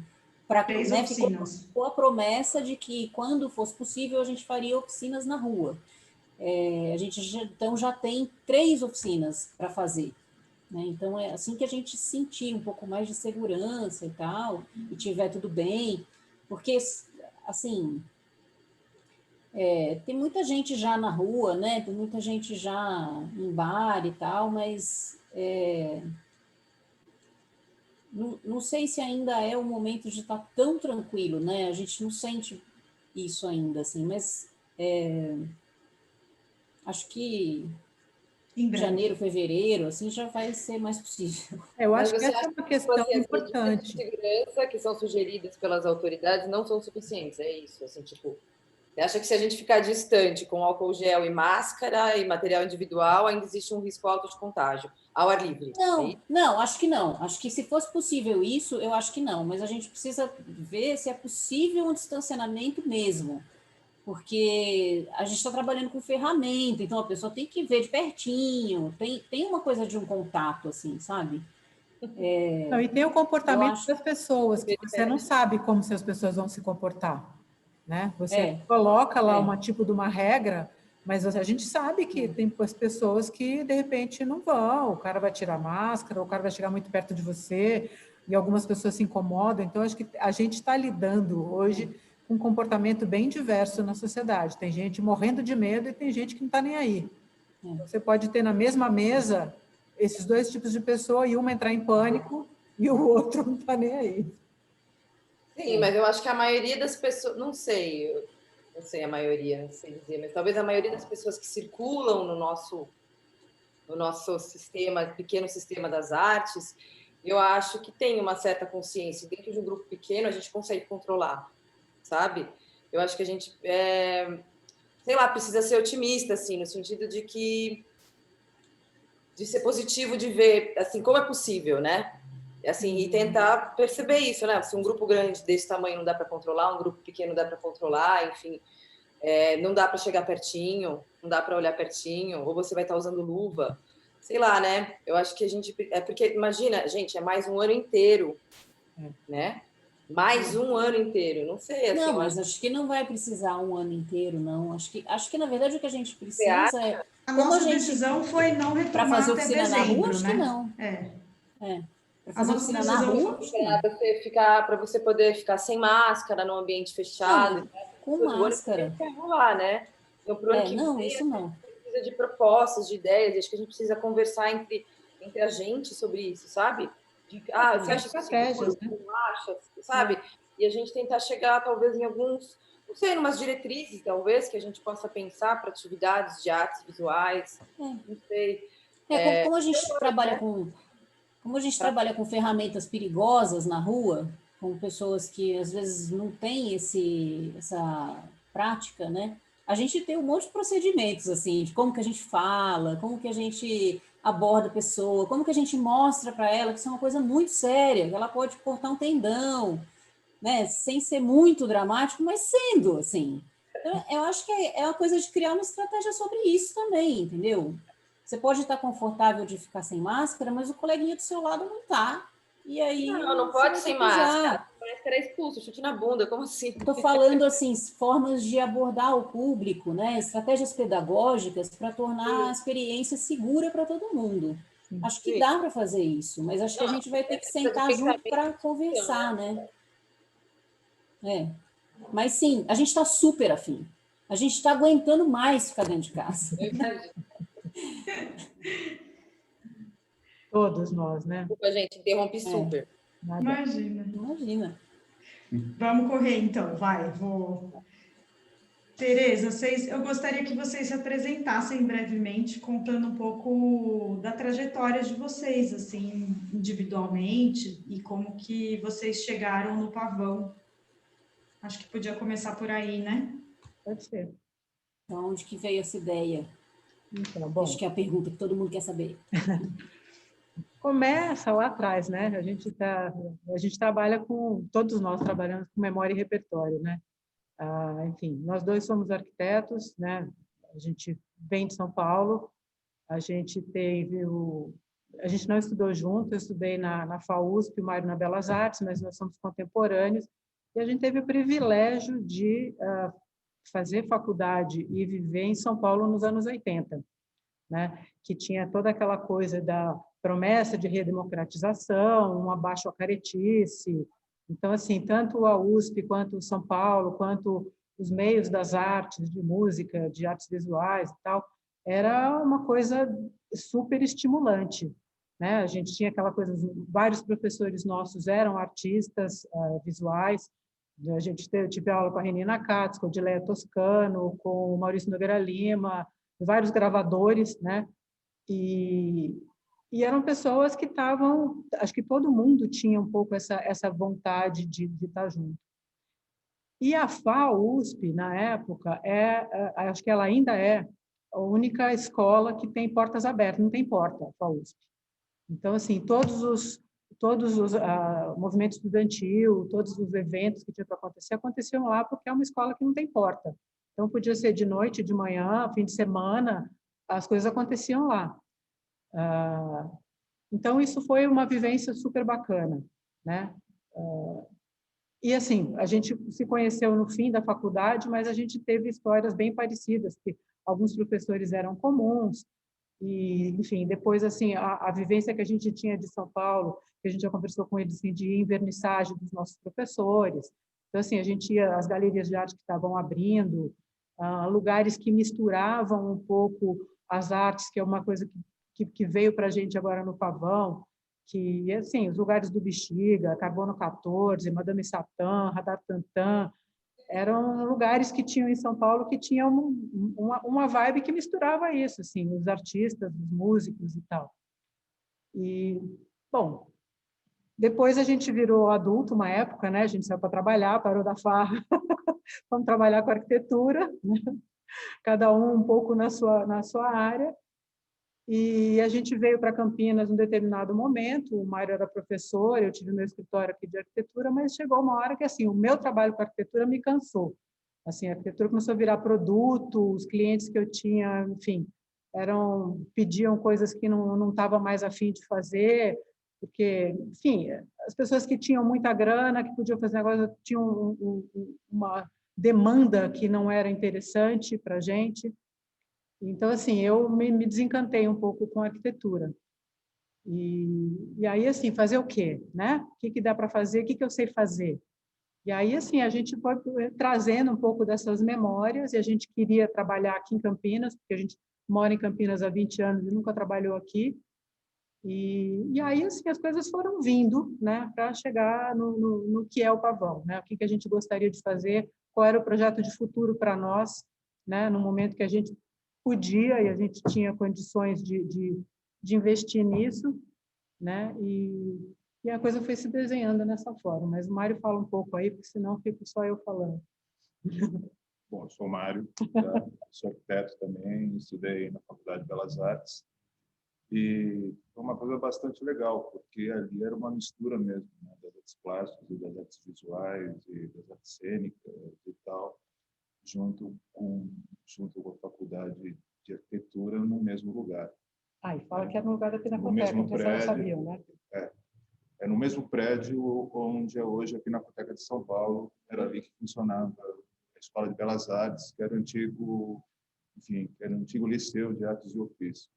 para ficou a promessa de que, quando fosse possível, a gente faria oficinas na rua. A gente então já tem 3 oficinas para fazer. Né? Então, é assim que a gente sentir um pouco mais de segurança e tal, e tiver tudo bem, porque, assim, tem muita gente já na rua, né? Tem muita gente já em bar e tal, mas não sei se ainda é o momento de estar tão tranquilo, né? A gente não sente isso ainda, assim, mas acho que em janeiro, fevereiro, assim, já vai ser mais possível. Eu acho que essa é uma questão importante. As medidas de segurança que são sugeridas pelas autoridades não são suficientes, é isso, assim, tipo, você acha que se a gente ficar distante com álcool gel e máscara e material individual, ainda existe um risco alto de contágio ao ar livre? Não, acho que não. Acho que se fosse possível isso, eu acho que não, mas a gente precisa ver se é possível um distanciamento mesmo, porque a gente está trabalhando com ferramenta, então a pessoa tem que ver de pertinho, tem uma coisa de um contato, assim, sabe? Não, e tem o comportamento das pessoas, que você não sabe como as pessoas vão se comportar, né? Você coloca lá uma tipo de uma regra, mas a gente sabe que tem as pessoas que, de repente, não vão, o cara vai tirar máscara, o cara vai chegar muito perto de você, e algumas pessoas se incomodam, então acho que a gente está lidando hoje com um comportamento bem diverso na sociedade. Tem gente morrendo de medo e tem gente que não está nem aí. Você pode ter na mesma mesa esses 2 tipos de pessoa e uma entrar em pânico e o outro não está nem aí. Sim, mas eu acho que a maioria das pessoas, não sei a maioria, não sei dizer, mas talvez a maioria das pessoas que circulam no nosso sistema, pequeno sistema das artes, eu acho que tem uma certa consciência. Dentro de um grupo pequeno, a gente consegue controlar, sabe? Eu acho que a gente, sei lá, precisa ser otimista, assim, no sentido de ser positivo, de ver, assim, como é possível, né? Assim, e tentar perceber isso, né? Se um grupo grande desse tamanho não dá para controlar, um grupo pequeno dá para controlar, enfim, não dá para chegar pertinho, não dá para olhar pertinho, ou você vai estar usando luva, sei lá, né? Eu acho que a gente... porque, imagina, gente, é mais um ano inteiro, né? Mais um ano inteiro, não sei. Assim, não, mas acho que não vai precisar um ano inteiro, não. Acho que na verdade, o que a gente precisa é... A nossa decisão foi não retomar para fazer até oficina dezembro, na rua, acho né? que não. Para fazer oficina na rua, para você poder ficar sem máscara no ambiente fechado. Com máscara. Vai rolar, né? Então, pro ano que vem, isso não. Precisa de propostas, de ideias. Acho que a gente precisa conversar entre a gente sobre isso, sabe? Você acha estratégias, né? Acha, sabe? E a gente tentar chegar, talvez, em alguns, não sei, umas diretrizes, talvez, que a gente possa pensar para atividades de artes visuais. Não sei. Como a gente trabalha com ferramentas perigosas na rua, com pessoas que às vezes não têm essa prática, né? A gente tem um monte de procedimentos, assim, de como que a gente fala, como que a gente aborda a pessoa, como que a gente mostra para ela que isso é uma coisa muito séria, que ela pode cortar um tendão, né? Sem ser muito dramático, mas sendo, assim. Então, eu acho que é uma coisa de criar uma estratégia sobre isso também, entendeu? Você pode estar confortável de ficar sem máscara, mas o coleguinha do seu lado não está. E aí... Não pode sem máscara. Máscara é expulso, chute na bunda, como assim? Estou falando, assim, formas de abordar o público, né? Estratégias pedagógicas para tornar a experiência segura para todo mundo. Acho que dá para fazer isso, mas acho que a gente vai ter que sentar junto para conversar, né? Mas sim, a gente está super afim. A gente está aguentando mais ficar dentro de casa. Todos nós, né? Desculpa, gente, interrompi super. Imagina. Vamos correr, então, Tereza, eu gostaria que vocês se apresentassem brevemente, contando um pouco da trajetória de vocês, assim, individualmente, e como que vocês chegaram no Pavão. Acho que podia começar por aí, né? Pode ser. Então, onde que veio essa ideia? Então, bom. Acho que é a pergunta que todo mundo quer saber. Começa lá atrás, né? A gente trabalha todos nós trabalhamos com memória e repertório, né? Enfim, nós dois somos arquitetos, né? A gente vem de São Paulo, a gente não estudou junto, eu estudei na FAUSP, o Mário na Belas Artes, mas nós somos contemporâneos, e a gente teve o privilégio de fazer faculdade e viver em São Paulo nos anos 80, né? Que tinha toda aquela coisa da promessa de redemocratização, uma baixo-caretice. Então, assim, tanto a USP, quanto o São Paulo, quanto os meios das artes, de música, de artes visuais e tal, era uma coisa super estimulante, né? A gente tinha aquela coisa, vários professores nossos eram artistas visuais. Eu tive aula com a Renina Katz, com a Dileia Toscano, com o Maurício Nogueira Lima, vários gravadores, né? E eram pessoas que estavam, acho que todo mundo tinha um pouco essa vontade de estar junto. E a FAUSP, na época, acho que ela ainda é a única escola que tem portas abertas, não tem porta, a FAUSP. Então, assim, todos os movimentos estudantil, todos os eventos que tinham para acontecer, aconteciam lá porque é uma escola que não tem porta. Então, podia ser de noite, de manhã, fim de semana, as coisas aconteciam lá. Então, isso foi uma vivência super bacana, né? E, assim, a gente se conheceu no fim da faculdade, mas a gente teve histórias bem parecidas, que alguns professores eram comuns, e, enfim, depois, assim, a vivência que a gente tinha de São Paulo, que a gente já conversou com eles, assim, de invernissagem dos nossos professores. Então, assim, a gente ia às galerias de arte que estavam abrindo, lugares que misturavam um pouco as artes, que é uma coisa que veio para a gente agora no Pavão, que, assim, os lugares do Bexiga, Carbono 14, Madame Satã, Radar Tantan, eram lugares que tinham em São Paulo que tinham uma vibe que misturava isso, assim, os artistas, os músicos e tal. E, bom, depois a gente virou adulto, uma época, né? A gente saiu para trabalhar, parou da farra, vamos trabalhar com arquitetura, né? Cada um pouco na sua área. E a gente veio para Campinas em um determinado momento, o Mário era professor, eu tive meu escritório aqui de arquitetura, mas chegou uma hora que, assim, o meu trabalho com arquitetura me cansou. Assim, a arquitetura começou a virar produto, os clientes que eu tinha, enfim, pediam coisas que não estava mais a fim de fazer, porque, enfim, as pessoas que tinham muita grana, que podiam fazer negócio, tinham uma demanda que não era interessante para a gente. Então, assim, eu me desencantei um pouco com a arquitetura. E aí, assim, fazer o quê? Né? O que dá para fazer? O que eu sei fazer? E aí, assim, a gente foi trazendo um pouco dessas memórias, e a gente queria trabalhar aqui em Campinas, porque a gente mora em Campinas há 20 anos e nunca trabalhou aqui. E aí, assim, as coisas foram vindo, né, para chegar no que é o Pavão, né? O que a gente gostaria de fazer, qual era o projeto de futuro para nós, né, no momento que a gente podia e a gente tinha condições de investir nisso, né? E a coisa foi se desenhando dessa forma. Mas o Mário fala um pouco aí, porque senão fico só eu falando. Bom, eu sou o Mário, tá? Sou arquiteto também, estudei na Faculdade de Belas Artes. E foi uma coisa bastante legal, porque ali era uma mistura mesmo, né, das artes plásticas e das artes visuais e das artes cênicas e tal, junto com a Faculdade de Arquitetura no mesmo lugar. Ah, e fala que é no lugar da no Pinacoteca, mesmo vocês não prédio. sabiam, né? É no mesmo prédio onde é hoje a Pinacoteca de São Paulo. Era ali que funcionava a Escola de Belas Artes, que era o antigo, enfim, que era o antigo Liceu de Artes e Ofícios,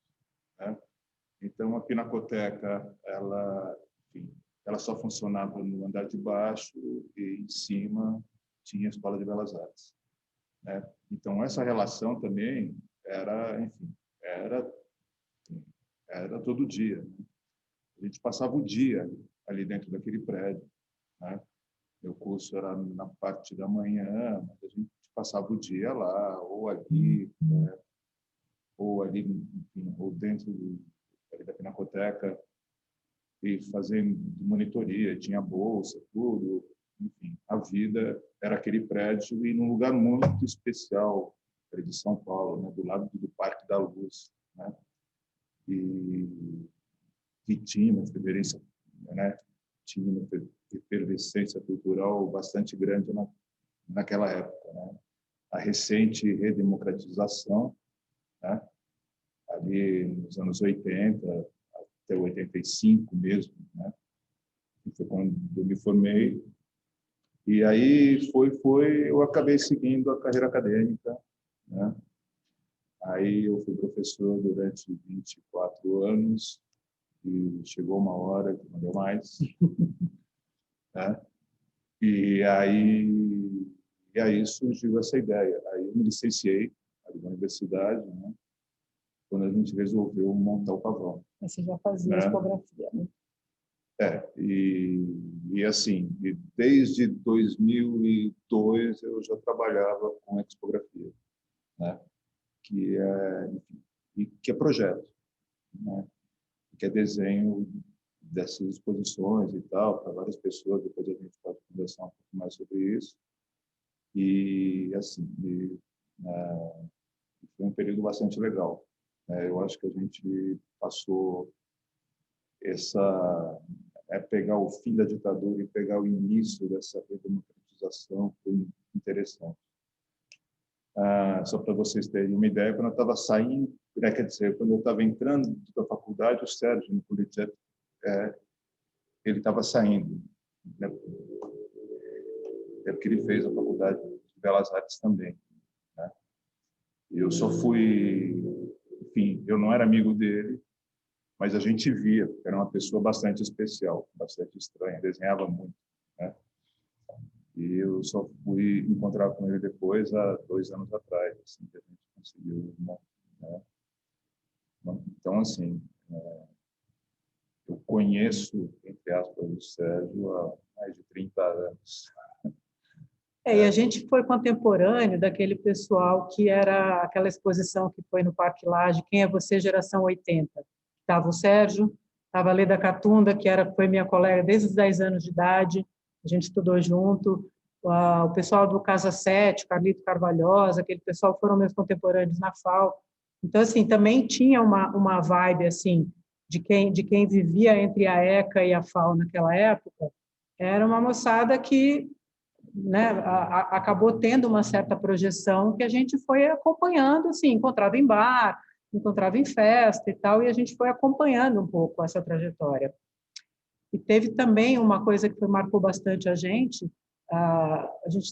né? Então, a Pinacoteca, enfim, ela só funcionava no andar de baixo e em cima tinha a Escola de Belas Artes, né? Então, essa relação também era, enfim, era todo dia, né? A gente passava o dia ali dentro daquele prédio, né? Meu curso era na parte da manhã, mas a gente passava o dia lá, ou ali, né? Ou ali, enfim, ou dentro da Pinacoteca, e fazendo monitoria, tinha bolsa, tudo, enfim, a vida era aquele prédio e num lugar muito especial, de São Paulo, né? Do lado do Parque da Luz, né? E que tinha uma efervescência, né? Tinha uma efervescência cultural bastante grande naquela época, né? A recente redemocratização, né? Ali nos anos 80 até 85 mesmo, né? Foi quando eu me formei. E aí eu acabei seguindo a carreira acadêmica, né? Aí eu fui professor durante 24 anos e chegou uma hora que não deu mais, né? E aí surgiu essa ideia. Aí eu me licenciei ali na universidade, né? Quando a gente resolveu montar o pavão. Você já fazia né? tipografia, né? E assim, desde 2002 eu já trabalhava com expografia, né? Que é projeto, né? Que é desenho dessas exposições e tal, para várias pessoas. Depois a gente pode conversar um pouco mais sobre isso. E assim, foi um período bastante legal, né? Eu acho que a gente passou pegar o fim da ditadura e pegar o início dessa redemocratização foi interessante. Só para vocês terem uma ideia, quando eu estava saindo, quer dizer, quando eu estava entrando da faculdade, o Sérgio Nicolete, ele estava saindo, né? É porque ele fez a faculdade de Belas Artes também, né? Eu só fui, enfim, eu não era amigo dele, mas a gente via, era uma pessoa bastante especial, bastante estranha, desenhava muito, né? E eu só fui encontrar com ele depois, há 2 anos atrás, assim, que a gente conseguiu, né? Então, assim, eu conheço, entre aspas, o Sérgio há mais de 30 anos. E a gente foi contemporâneo daquele pessoal que era aquela exposição que foi no Parque Lage, Quem é Você, Geração 80. Estava o Sérgio, estava a Leda Catunda, que foi minha colega desde os 10 anos de idade, a gente estudou junto, o pessoal do Casa 7, Carlito Carvalhosa, aquele pessoal foram meus contemporâneos na FAO. Então, assim, também tinha uma vibe, assim, de quem vivia entre a ECA e a FAO naquela época, era uma moçada que, né, acabou tendo uma certa projeção que a gente foi acompanhando, assim, encontrava em bar, encontrava em festa e tal, e a gente foi acompanhando um pouco essa trajetória. E teve também uma coisa que marcou bastante a gente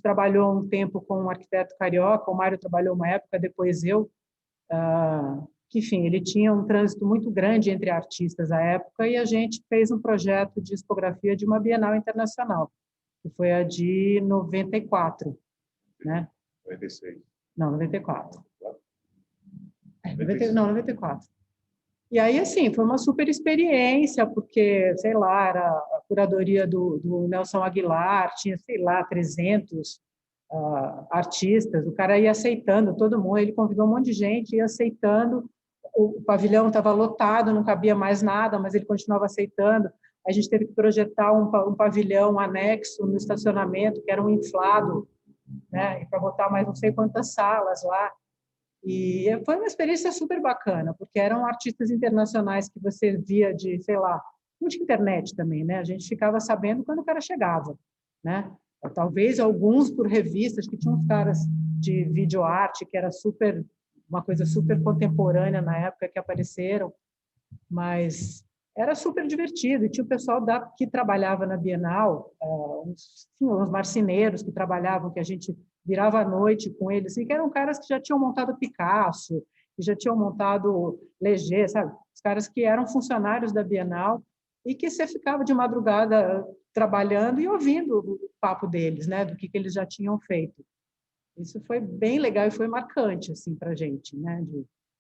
trabalhou um tempo com um arquiteto carioca, o Mário trabalhou uma época, depois eu, que, enfim, ele tinha um trânsito muito grande entre artistas à época, e a gente fez um projeto de expografia de uma Bienal Internacional, que foi a de 94, né? 96. Não, 94. Não, 94. E aí, assim, foi uma super experiência, porque, sei lá, era a curadoria do Nelson Aguilar, tinha, sei lá, 300 artistas, o cara ia aceitando todo mundo, ele convidou um monte de gente, ia aceitando, o pavilhão estava lotado, não cabia mais nada, mas ele continuava aceitando. A gente teve que projetar um pavilhão anexo no estacionamento, que era um inflado, né, para botar mais não sei quantas salas lá. E foi uma experiência super bacana, porque eram artistas internacionais que você via de, sei lá, muito internet também, né? A gente ficava sabendo quando o cara chegava, né? Talvez alguns por revistas, que tinham uns caras de videoarte, que era uma coisa super contemporânea na época, que apareceram, mas era super divertido. E tinha o pessoal que trabalhava na Bienal, uns marceneiros que trabalhavam, que a gente virava à noite com eles, e que eram caras que já tinham montado Picasso, que já tinham montado Leger, sabe? Os caras que eram funcionários da Bienal e que você ficava de madrugada trabalhando e ouvindo o papo deles, né? Do que eles já tinham feito. Isso foi bem legal e foi marcante assim, para a gente, né?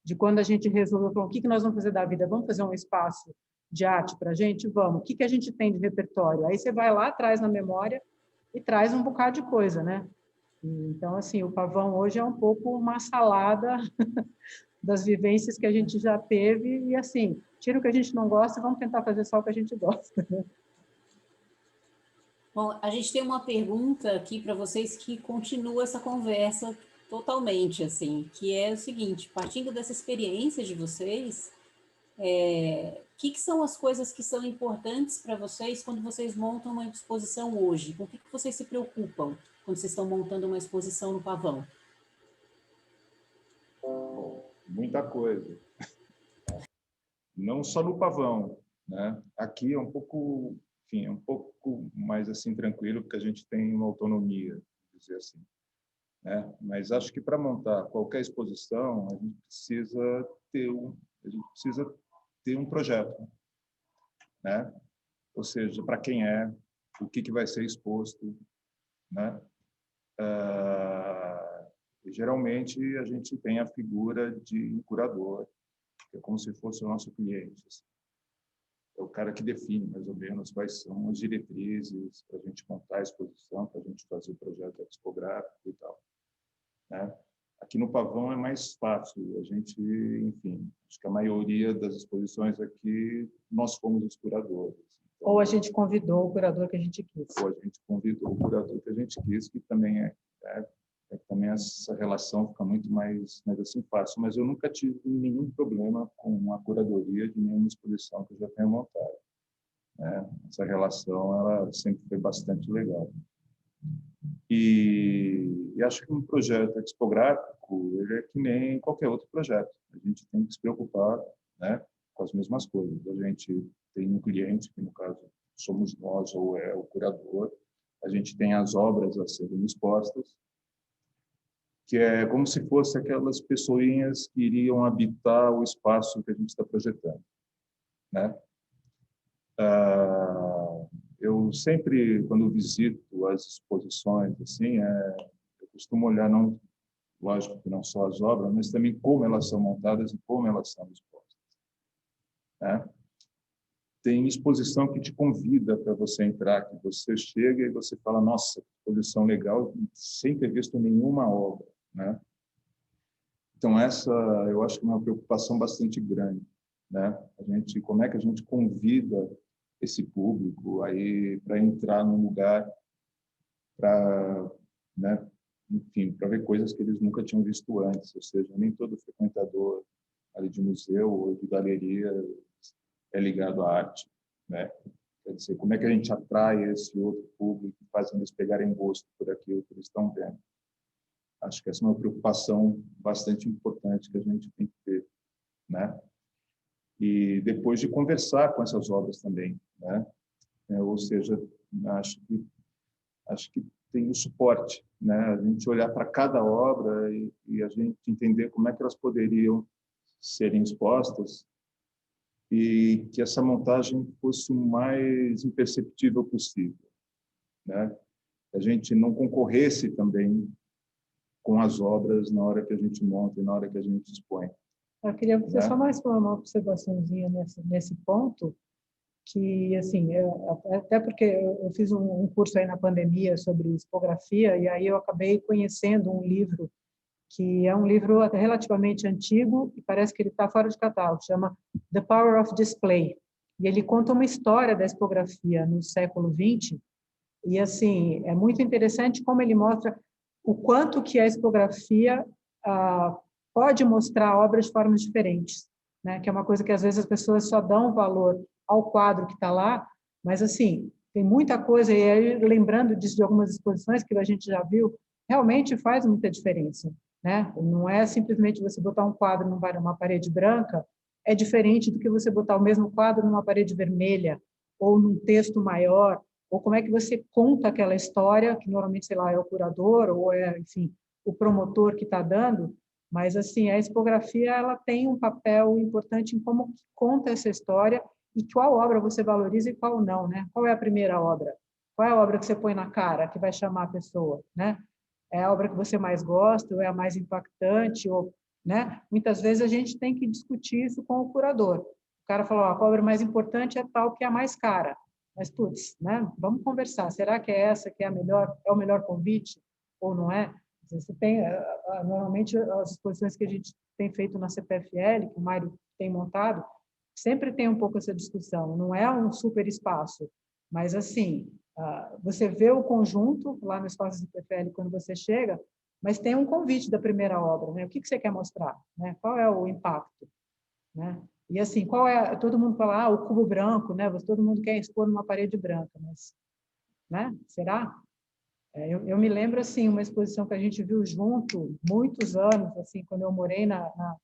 De quando a gente resolveu, o que nós vamos fazer da vida? Vamos fazer um espaço de arte para a gente? Vamos. O que a gente tem de repertório? Aí você vai lá, traz na memória e traz um bocado de coisa, né? Então, assim, o Pavão hoje é um pouco uma salada das vivências que a gente já teve e, assim, tira o que a gente não gosta e vamos tentar fazer só o que a gente gosta, né? Bom, a gente tem uma pergunta aqui para vocês que continua essa conversa totalmente, assim, que é o seguinte: partindo dessa experiência de vocês, que são as coisas que são importantes para vocês quando vocês montam uma exposição hoje? Com o que vocês se preocupam quando vocês estão montando uma exposição no Pavão? Muita coisa. Não só no Pavão, né? Aqui é um pouco, enfim, é um pouco mais assim tranquilo, porque a gente tem uma autonomia, dizer assim, né? Mas acho que para montar qualquer exposição a gente precisa ter um projeto, né? Ou seja, para quem é, o que vai ser exposto, né? Geralmente a gente tem a figura de um curador, que é como se fosse o nosso cliente. Assim. É o cara que define mais ou menos quais são as diretrizes para a gente montar a exposição, para a gente fazer o projeto discográfico e tal, né? Aqui no Pavão é mais fácil. A gente, enfim, acho que a maioria das exposições aqui nós fomos os curadores. Então, ou a gente convidou o curador que a gente quis. Ou a gente convidou o curador que a gente quis, que também também essa relação fica muito mais assim fácil. Mas eu nunca tive nenhum problema com a curadoria de nenhuma exposição que eu já tenha montado, né? Essa relação ela sempre foi bastante legal. E acho que um projeto discográfico ele é que nem qualquer outro projeto. A gente tem que se preocupar, né, com as mesmas coisas. A gente tem um cliente, que no caso somos nós ou é o curador. A gente tem as obras a serem expostas, que é como se fosse aquelas pessoinhas que iriam habitar o espaço que a gente está projetando, né? Eu sempre, quando visito as exposições, assim, eu costumo olhar, não, lógico que não só as obras, mas também como elas são montadas e como elas são expostas, né? Tem exposição que te convida para você entrar, que você chega e você fala, nossa, que exposição legal, sem ter visto nenhuma obra, né? Então, essa, eu acho que é uma preocupação bastante grande, né? Como é que a gente convida esse público aí para entrar num lugar para, né, enfim, para ver coisas que eles nunca tinham visto antes, ou seja, nem todo frequentador ali de museu ou de galeria é ligado à arte, né? Quer dizer, como é que a gente atrai esse outro público, fazendo eles pegarem gosto por aquilo que eles estão vendo? Acho que essa é uma preocupação bastante importante que a gente tem que ter, né? E depois de conversar com essas obras também, né? Ou seja, acho que tem o suporte, né? A gente olhar para cada obra e a gente entender como é que elas poderiam serem expostas e que essa montagem fosse o mais imperceptível possível, né? A gente não concorresse também com as obras na hora que a gente monta e na hora que a gente expõe. Eu queria fazer só mais uma observaçãozinha nesse ponto, que, assim, até porque eu fiz um curso aí na pandemia sobre tipografia, e aí eu acabei conhecendo um livro, que é um livro relativamente antigo, e parece que ele está fora de catálogo, chama The Power of Display. E ele conta uma história da tipografia no século XX, e, assim, é muito interessante como ele mostra o quanto que a tipografia pode mostrar obras de formas diferentes, né? Que é uma coisa que às vezes as pessoas só dão valor ao quadro que está lá, mas assim, tem muita coisa, e aí, lembrando disso de algumas exposições que a gente já viu, realmente faz muita diferença, né? Não é simplesmente você botar um quadro numa parede branca é diferente do que você botar o mesmo quadro numa parede vermelha ou num texto maior, ou como é que você conta aquela história, que normalmente, sei lá, é o curador ou é, enfim, o promotor que está dando, mas, assim, a expografia ela tem um papel importante em como conta essa história e qual obra você valoriza e qual não, né? Qual é a primeira obra? Qual é a obra que você põe na cara, que vai chamar a pessoa, né? É a obra que você mais gosta, ou é a mais impactante, ou, né? Muitas vezes a gente tem que discutir isso com o curador. O cara falou, a obra mais importante é tal que é a mais cara. Mas, putz, né? Vamos conversar. Será que é essa que é a melhor, é o melhor convite ou não é? Você tem, normalmente, as exposições que a gente tem feito na CPFL, que o Mário tem montado, sempre tem um pouco essa discussão. Não é um super espaço, mas, assim, você vê o conjunto lá no espaço CPFL quando você chega, mas tem um convite da primeira obra, né? O que você quer mostrar, né? Qual é o impacto, né? E, assim, qual é... Todo mundo fala, o cubo branco, né? Todo mundo quer expor numa parede branca, mas, né? Será? Eu me lembro, assim, uma exposição que a gente viu junto, muitos anos, assim, quando eu morei na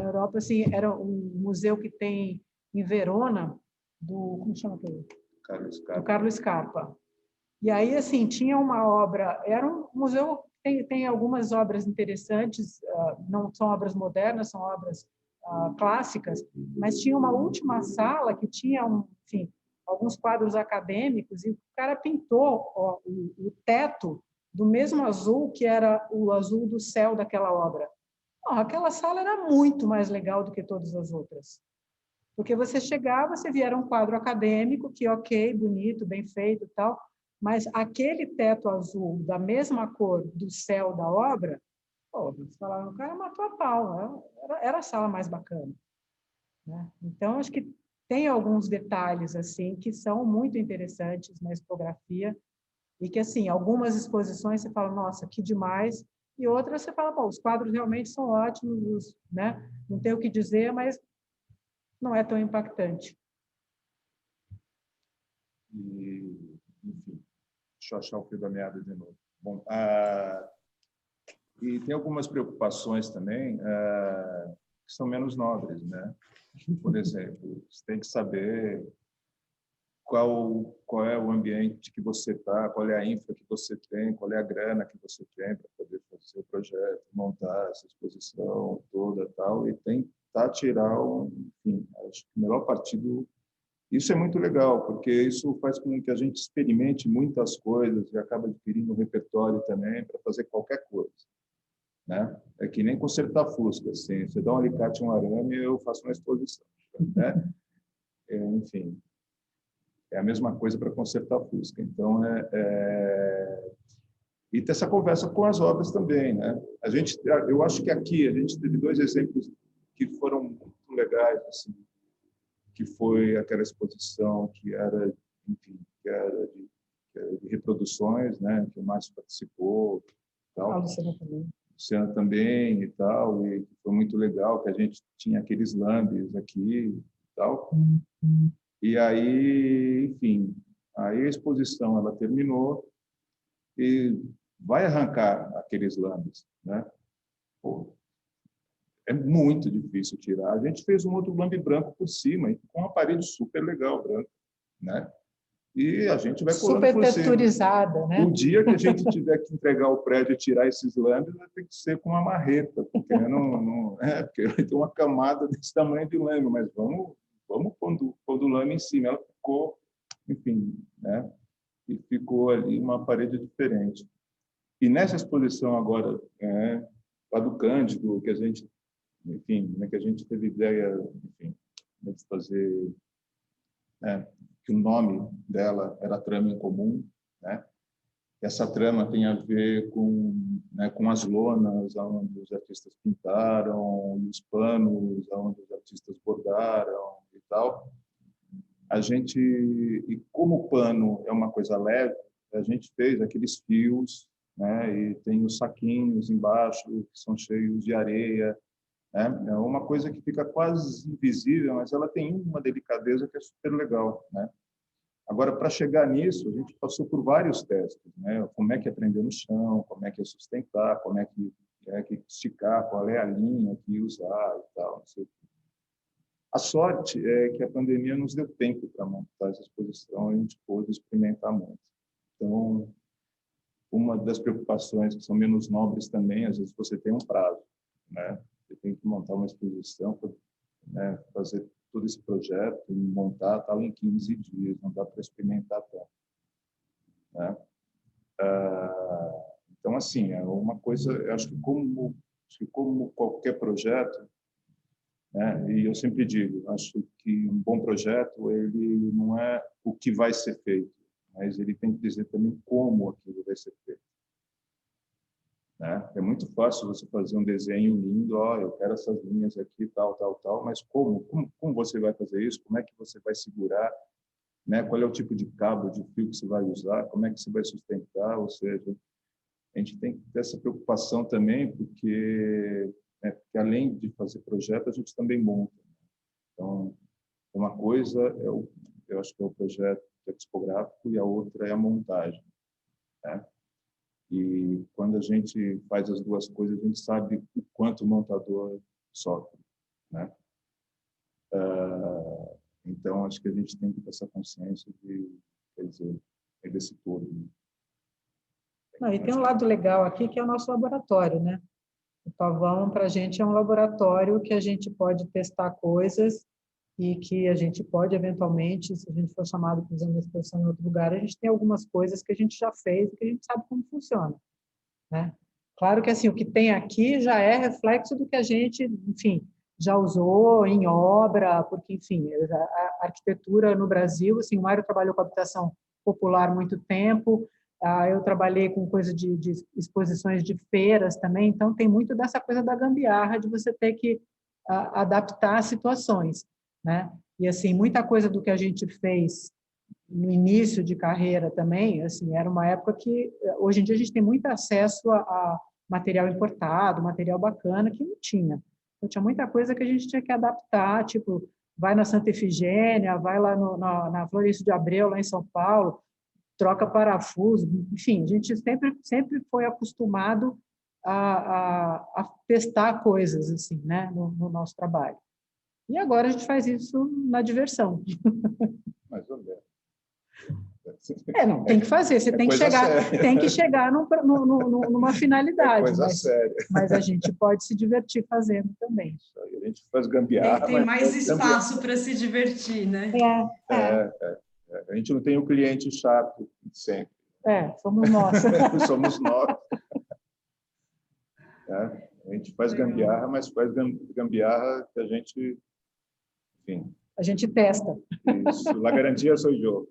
Europa, assim, era um museu que tem em Verona, como chama aquele? Do Carlo Scarpa. E aí, assim, tinha uma obra, era um museu, tem algumas obras interessantes, não são obras modernas, são obras clássicas, mas tinha uma última sala que tinha, enfim, alguns quadros acadêmicos, e o cara pintou o teto do mesmo azul que era o azul do céu daquela obra. Aquela sala era muito mais legal do que todas as outras. Porque você chegava, você via um quadro acadêmico, que ok, bonito, bem feito e tal, mas aquele teto azul da mesma cor do céu da obra, você falava, o cara matou a pau, era a sala mais bacana, né? Então, acho que tem alguns detalhes assim que são muito interessantes na expografia e que, assim, algumas exposições você fala, nossa, que demais, e outras você fala, os quadros realmente são ótimos, né? Não tem o que dizer, mas não é tão impactante. E, enfim, deixa eu achar o fio da meada de novo. Bom, e tem algumas preocupações também que são menos nobres, né? Por exemplo, você tem que saber qual é o ambiente que você está, qual é a infra que você tem, qual é a grana que você tem para poder fazer o projeto, montar essa exposição toda tal, e tentar tirar enfim, acho que o melhor partido. Isso é muito legal, porque isso faz com que a gente experimente muitas coisas e acaba adquirindo um repertório também para fazer qualquer coisa, né? É que nem consertar fusca, assim, você dá um alicate e um arame, eu faço uma exposição, né? Enfim, é a mesma coisa para consertar fusca. Então, e ter essa conversa com as obras também, né? Eu acho que aqui a gente teve 2 exemplos que foram muito legais, assim, que foi aquela exposição que era, enfim, que era de reproduções, né? Que o Márcio participou, tal. A Luciana também. Luciana também e tal, e foi muito legal que a gente tinha aqueles lambes aqui e tal. E aí, enfim, aí a exposição ela terminou e vai arrancar aqueles lambes, né? Pô, é muito difícil tirar. A gente fez um outro lambe branco por cima, com uma parede super legal, branca, né? E a gente vai colando super por cima. texturizada, né? O dia que a gente tiver que entregar o prédio e tirar esses lambes, vai ter que ser com uma marreta, porque porque vai ter uma camada desse tamanho de lambe, mas vamos pondo o lame em cima. Ela ficou, enfim, né? E ficou ali uma parede diferente. E nessa exposição agora, lá do Cândido, que a gente, enfim, né, que a gente teve ideia, enfim, de fazer, que o nome dela era Trama em Comum, né? Essa trama tem a ver com as lonas onde os artistas pintaram, e os panos onde os artistas bordaram e tal. E como o pano é uma coisa leve, a gente fez aqueles fios, né? E tem os saquinhos embaixo que são cheios de areia, né? É uma coisa que fica quase invisível, mas ela tem uma delicadeza que é super legal, né? Agora, para chegar nisso, a gente passou por vários testes, né? Como é que é prender no chão, como é que é sustentar, como é que esticar, qual é a linha que usar e tal, não sei o quê. A sorte é que a pandemia nos deu tempo para montar essa exposição e a gente pôde experimentar muito. Então, uma das preocupações que são menos nobres também, às vezes você tem um prazo, né? Você tem que montar uma exposição, né? Fazer todo esse projeto, montar tal em 15 dias, não dá para experimentar tanto, né? Então, assim, é uma coisa, eu acho que como qualquer projeto, né? E eu sempre digo, acho que um bom projeto, ele não é o que vai ser feito, mas ele tem que dizer também como aquilo vai ser feito, né? É muito fácil você fazer um desenho lindo, eu quero essas linhas aqui, tal, mas como você vai fazer isso? Como é que você vai segurar, né? Qual é o tipo de cabo, de fio que você vai usar? Como é que você vai sustentar? Ou seja, a gente tem que ter essa preocupação também, porque além de fazer projeto, a gente também monta. Então, uma coisa eu acho que é o projeto tipográfico e a outra é a montagem, né? E quando a gente faz as duas coisas, a gente sabe o quanto o montador sofre, né? Então, acho que a gente tem que ter essa consciência desse todo. Não, e tem um lado legal aqui, que é o nosso laboratório, né? O Pavão, para a gente, é um laboratório que a gente pode testar coisas e que a gente pode, eventualmente, se a gente for chamado para fazer uma exposição em outro lugar, a gente tem algumas coisas que a gente já fez e que a gente sabe como funciona, né? Claro que, assim, o que tem aqui já é reflexo do que a gente, enfim, já usou em obra, porque, enfim, a arquitetura no Brasil, assim, o Mário trabalhou com habitação popular há muito tempo, eu trabalhei com coisa de exposições de feiras também, então tem muito dessa coisa da gambiarra, de você ter que adaptar situações, né? E, assim, muita coisa do que a gente fez no início de carreira também, assim, era uma época que, hoje em dia, a gente tem muito acesso a material importado, material bacana, que não tinha. Então, tinha muita coisa que a gente tinha que adaptar, tipo, vai na Santa Efigênia, vai lá na Florencio de Abreu, lá em São Paulo, troca parafuso, enfim, a gente sempre foi acostumado a testar coisas, assim, né, no nosso trabalho. E agora a gente faz isso na diversão. Mais ou menos. Não, tem que fazer, você tem que chegar numa finalidade, mas a gente pode se divertir fazendo também. A gente faz gambiarra. Tem mais espaço para se divertir, né? A gente não tem o cliente chato sempre. Somos nós. Somos nós. A gente faz gambiarra, mas faz gambiarra que a gente, enfim... A gente testa. Isso, la garantia sou eu.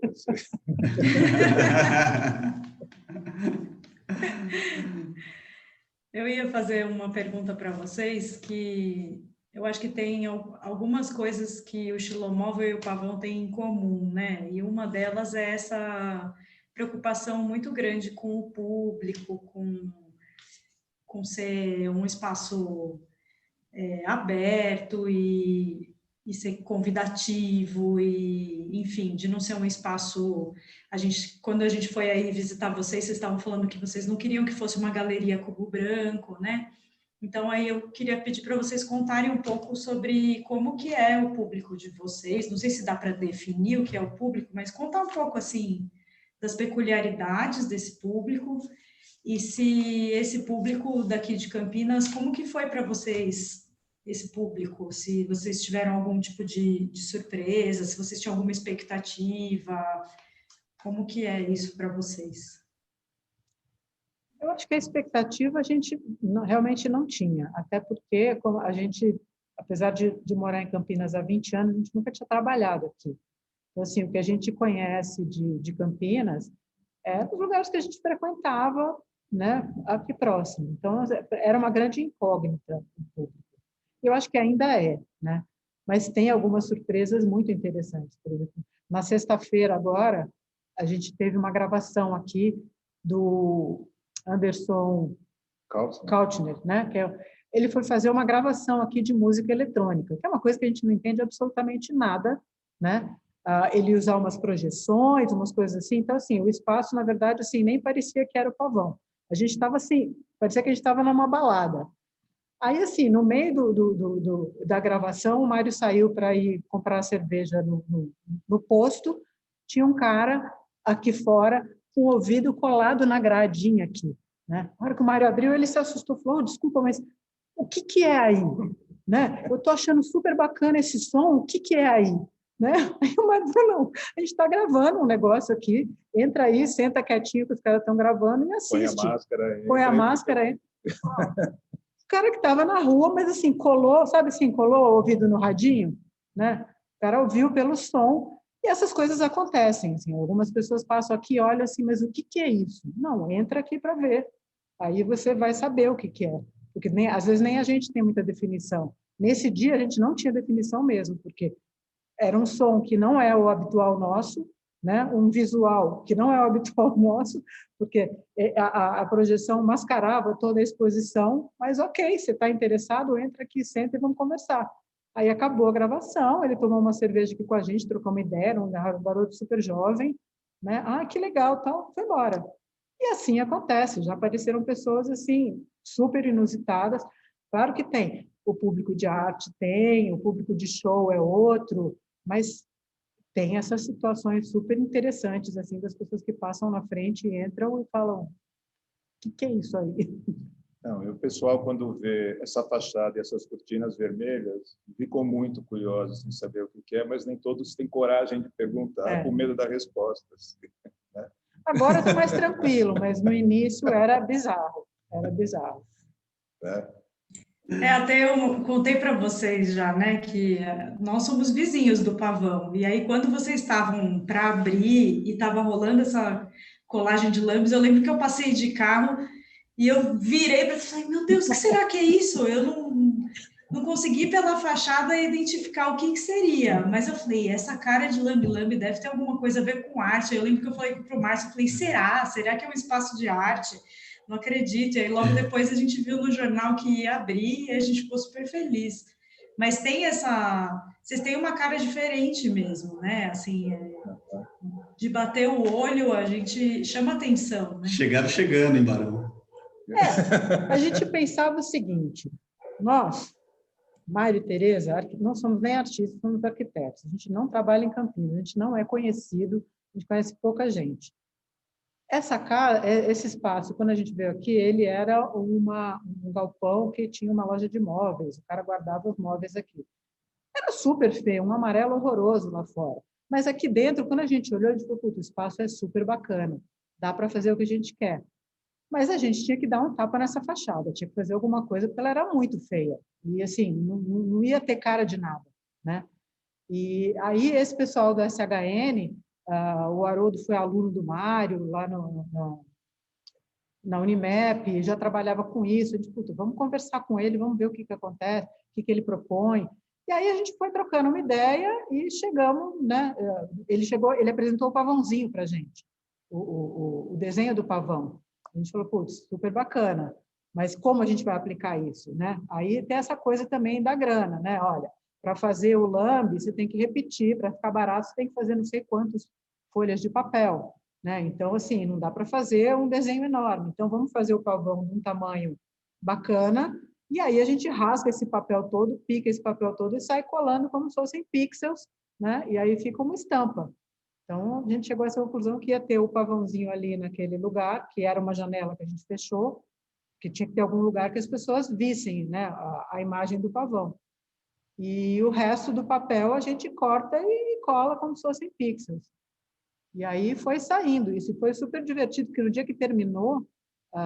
Eu ia fazer uma pergunta para vocês, que eu acho que tem algumas coisas que o Xilomóvel e o Pavão têm em comum, né? E uma delas é essa preocupação muito grande com o público, com ser um espaço aberto e ser convidativo e, enfim, de não ser um espaço... Quando a gente foi aí visitar vocês estavam falando que vocês não queriam que fosse uma galeria cubo branco, né? Então, aí eu queria pedir para vocês contarem um pouco sobre como que é o público de vocês. Não sei se dá para definir o que é o público, mas contar um pouco, assim, das peculiaridades desse público e se esse público daqui de Campinas, como que foi para vocês esse público, se vocês tiveram algum tipo de surpresa, se vocês tinham alguma expectativa, como que é isso para vocês? Eu acho que a expectativa a gente realmente não tinha, até porque como a gente, apesar de morar em Campinas há 20 anos, a gente nunca tinha trabalhado aqui. Então, assim, o que a gente conhece de Campinas é os lugares que a gente frequentava, né, aqui próximo. Então, era uma grande incógnita o público. Eu acho que ainda é, né? Mas tem algumas surpresas muito interessantes. Por exemplo, na sexta-feira agora, a gente teve uma gravação aqui do Anderson Kautzner, né? Ele foi fazer uma gravação aqui de música eletrônica, que é uma coisa que a gente não entende absolutamente nada, né? Ele usar umas projeções, umas coisas assim. Então, assim, o espaço, na verdade, assim, nem parecia que era o Pavão. A gente estava assim, parecia que a gente estava numa balada. Aí, assim, no meio da gravação, o Mário saiu para ir comprar cerveja no posto, tinha um cara aqui fora com o ouvido colado na gradinha aqui, né? Na hora que o Mário abriu, ele se assustou, falou, desculpa, mas o que é aí? Né? Eu estou achando super bacana esse som, o que é aí? Né? Aí o Mário falou, não, a gente está gravando um negócio aqui, entra aí, senta quietinho que os caras estão gravando e assiste. Põe a máscara aí. Põe a máscara aí. O cara que estava na rua, mas assim, colou, sabe assim, colou o ouvido no radinho, né? O cara ouviu pelo som, e essas coisas acontecem, assim, algumas pessoas passam aqui e olham assim, mas o que é isso? Não, entra aqui para ver, aí você vai saber o que é, porque às vezes nem a gente tem muita definição. Nesse dia a gente não tinha definição mesmo, porque era um som que não é o habitual nosso, né? Um visual que não é o habitual nosso, porque a projeção mascarava toda a exposição, mas ok, você está interessado, entra aqui, senta e vamos conversar. Aí acabou a gravação, ele tomou uma cerveja aqui com a gente, trocou uma ideia, era um garoto super jovem, né? Ah, que legal, tal, foi embora. E assim acontece, já apareceram pessoas assim, super inusitadas. Claro que tem, o público de arte tem, o público de show é outro, mas tem essas situações super interessantes, assim, das pessoas que passam na frente e entram e falam, o que é isso aí? Não, e o pessoal, quando vê essa fachada e essas cortinas vermelhas, ficou muito curioso em saber o que é, mas nem todos têm coragem de perguntar, com medo da resposta. Né? Agora está mais tranquilo, mas no início era bizarro. Era bizarro. Até eu contei para vocês já, né, que nós somos vizinhos do Pavão. E aí, quando vocês estavam para abrir e estava rolando essa colagem de lambes, eu lembro que eu passei de carro e eu virei para falei, meu Deus, o que será que é isso? Eu não consegui pela fachada identificar o que seria, mas eu falei, essa cara de lambe-lambe deve ter alguma coisa a ver com arte. Eu lembro que eu falei para o Márcio, eu falei, será que é um espaço de arte? Não acredito. E aí, logo depois, a gente viu no jornal que ia abrir e a gente ficou super feliz. Mas tem essa... Vocês têm uma cara diferente mesmo, né? Assim, de bater o olho, a gente chama atenção, né? Chegaram chegando em Barão. A gente pensava o seguinte, nós, Mário e Tereza, não somos nem artistas, somos arquitetos. A gente não trabalha em Campinas, a gente não é conhecido, a gente conhece pouca gente. Esse espaço, quando a gente veio aqui, ele era um galpão que tinha uma loja de móveis, o cara guardava os móveis aqui. Era super feio, um amarelo horroroso lá fora. Mas aqui dentro, quando a gente olhou, a gente falou, o espaço é super bacana, dá para fazer o que a gente quer. Mas a gente tinha que dar um tapa nessa fachada, tinha que fazer alguma coisa, porque ela era muito feia. E, assim, não ia ter cara de nada, né? E aí, esse pessoal do SHN, o Haroldo foi aluno do Mário, lá na Unimep, já trabalhava com isso. A gente, vamos conversar com ele, vamos ver o que acontece, o que ele propõe. E aí a gente foi trocando uma ideia e chegamos, né? Ele apresentou o pavãozinho para a gente, o desenho do pavão. A gente falou, super bacana, mas como a gente vai aplicar isso, né? Aí tem essa coisa também da grana, né? Olha, para fazer o lambe, você tem que repetir, para ficar barato, você tem que fazer não sei quantas folhas de papel, né? Então, assim, não dá para fazer um desenho enorme. Então, vamos fazer o pavão de um tamanho bacana, e aí a gente rasga esse papel todo, pica esse papel todo e sai colando como se fossem pixels, né? E aí fica uma estampa. Então, a gente chegou a essa conclusão que ia ter o pavãozinho ali naquele lugar, que era uma janela que a gente fechou, que tinha que ter algum lugar que as pessoas vissem, né, a imagem do pavão. E o resto do papel a gente corta e cola como se fossem pixels. E aí foi saindo. Isso foi super divertido, porque no dia que terminou,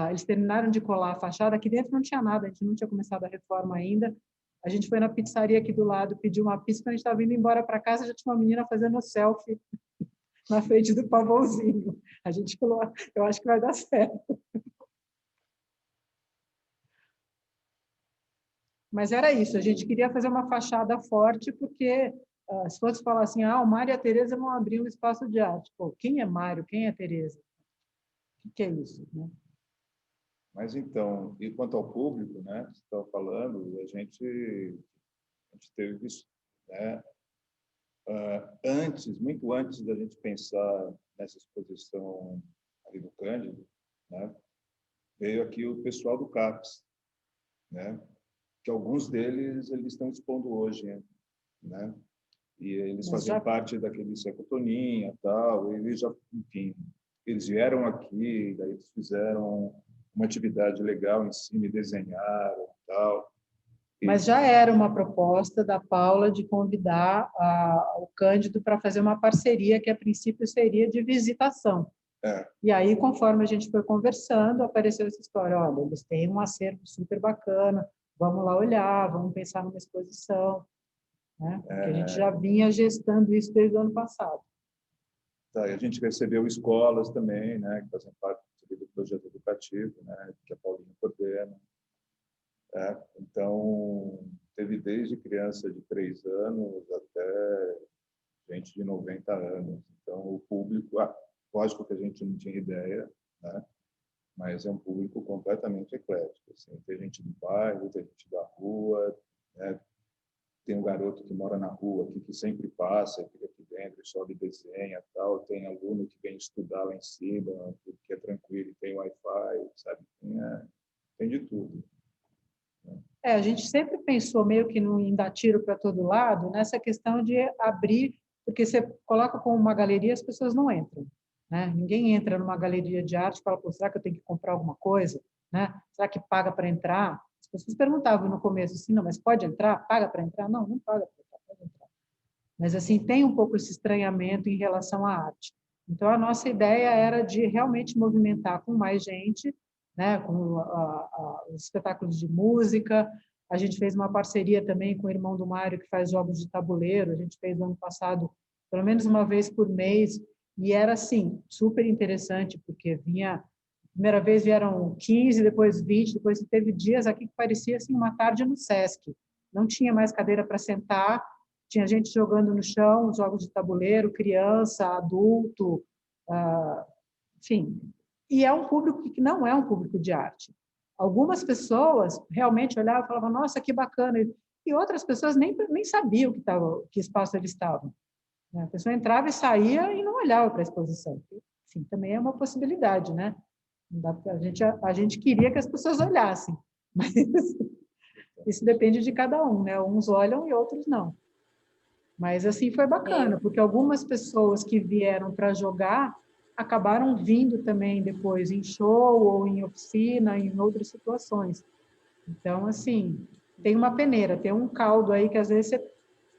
eles terminaram de colar a fachada, aqui dentro não tinha nada, a gente não tinha começado a reforma ainda. A gente foi na pizzaria aqui do lado, pediu uma pizza, quando a gente estava indo embora para casa, já tinha uma menina fazendo selfie na frente do pavãozinho. A gente falou, eu acho que vai dar certo. Mas era isso, a gente queria fazer uma fachada forte, porque se fosse falar assim, o Mário e a Tereza vão abrir um espaço de arte. Pô, quem é Mário, quem é Tereza? O que é isso? Né? Mas então, e quanto ao público, né, que você estava falando, a gente teve isso, né? Muito antes da gente pensar nessa exposição ali do Cândido, né, veio aqui o pessoal do CAPES, né? que alguns deles eles estão expondo hoje, né? E eles fazem parte daquele Secotoninha e tal, eles já, enfim, eles vieram aqui, daí eles fizeram uma atividade legal em cima e desenharam e tal. Mas já era uma proposta da Paula de convidar o Cândido para fazer uma parceria que, a princípio, seria de visitação. E aí, conforme a gente foi conversando, apareceu essa história, olha, eles têm um acervo super bacana, vamos lá olhar, vamos pensar numa exposição, né? Porque a gente já vinha gestando isso desde o ano passado. Tá, e a gente recebeu escolas também, né, que fazem parte do projeto educativo, né, que a Paulinha coordena. Então, teve desde criança de 3 anos até gente de 90 anos. Então, o público, lógico que a gente não tinha ideia, né, mas é um público completamente eclético. Assim, tem gente do bairro, tem gente da rua, né, tem um garoto que mora na rua aqui, que sempre passa, fica aqui dentro, sobe e desenha, tal. Tem aluno que vem estudar lá em cima, porque é tranquilo, tem Wi-Fi, sabe? Tem de tudo. A gente sempre pensou meio que em dar tiro para todo lado, nessa questão de abrir, porque você coloca como uma galeria, as pessoas não entram, né? Ninguém entra numa galeria de arte e fala, pô, será que eu tenho que comprar alguma coisa? Né? Será que paga para entrar? As pessoas perguntavam no começo assim, não, mas pode entrar? Paga para entrar? Não, não paga para entrar, pode entrar. Mas, assim, tem um pouco esse estranhamento em relação à arte. Então, a nossa ideia era de realmente movimentar com mais gente, né, com os espetáculos de música. A gente fez uma parceria também com o irmão do Mário, que faz jogos de tabuleiro. A gente fez no ano passado, pelo menos uma vez por mês, e era, assim, super interessante, porque vinha... Primeira vez vieram 15, depois 20, depois teve dias aqui que parecia assim, uma tarde no Sesc. Não tinha mais cadeira para sentar, tinha gente jogando no chão, jogos de tabuleiro, criança, adulto, enfim. E é um público que não é um público de arte. Algumas pessoas realmente olhavam e falavam, nossa, que bacana. E outras pessoas nem sabiam que espaço eles estavam. A pessoa entrava e saía e não olhava para a exposição. Enfim, também é uma possibilidade, né? A gente queria que as pessoas olhassem, mas isso depende de cada um, né? Uns olham e outros não. Mas assim foi bacana, porque algumas pessoas que vieram para jogar acabaram vindo também depois em show ou em oficina, em outras situações. Então, assim, tem uma peneira, tem um caldo aí que às vezes você,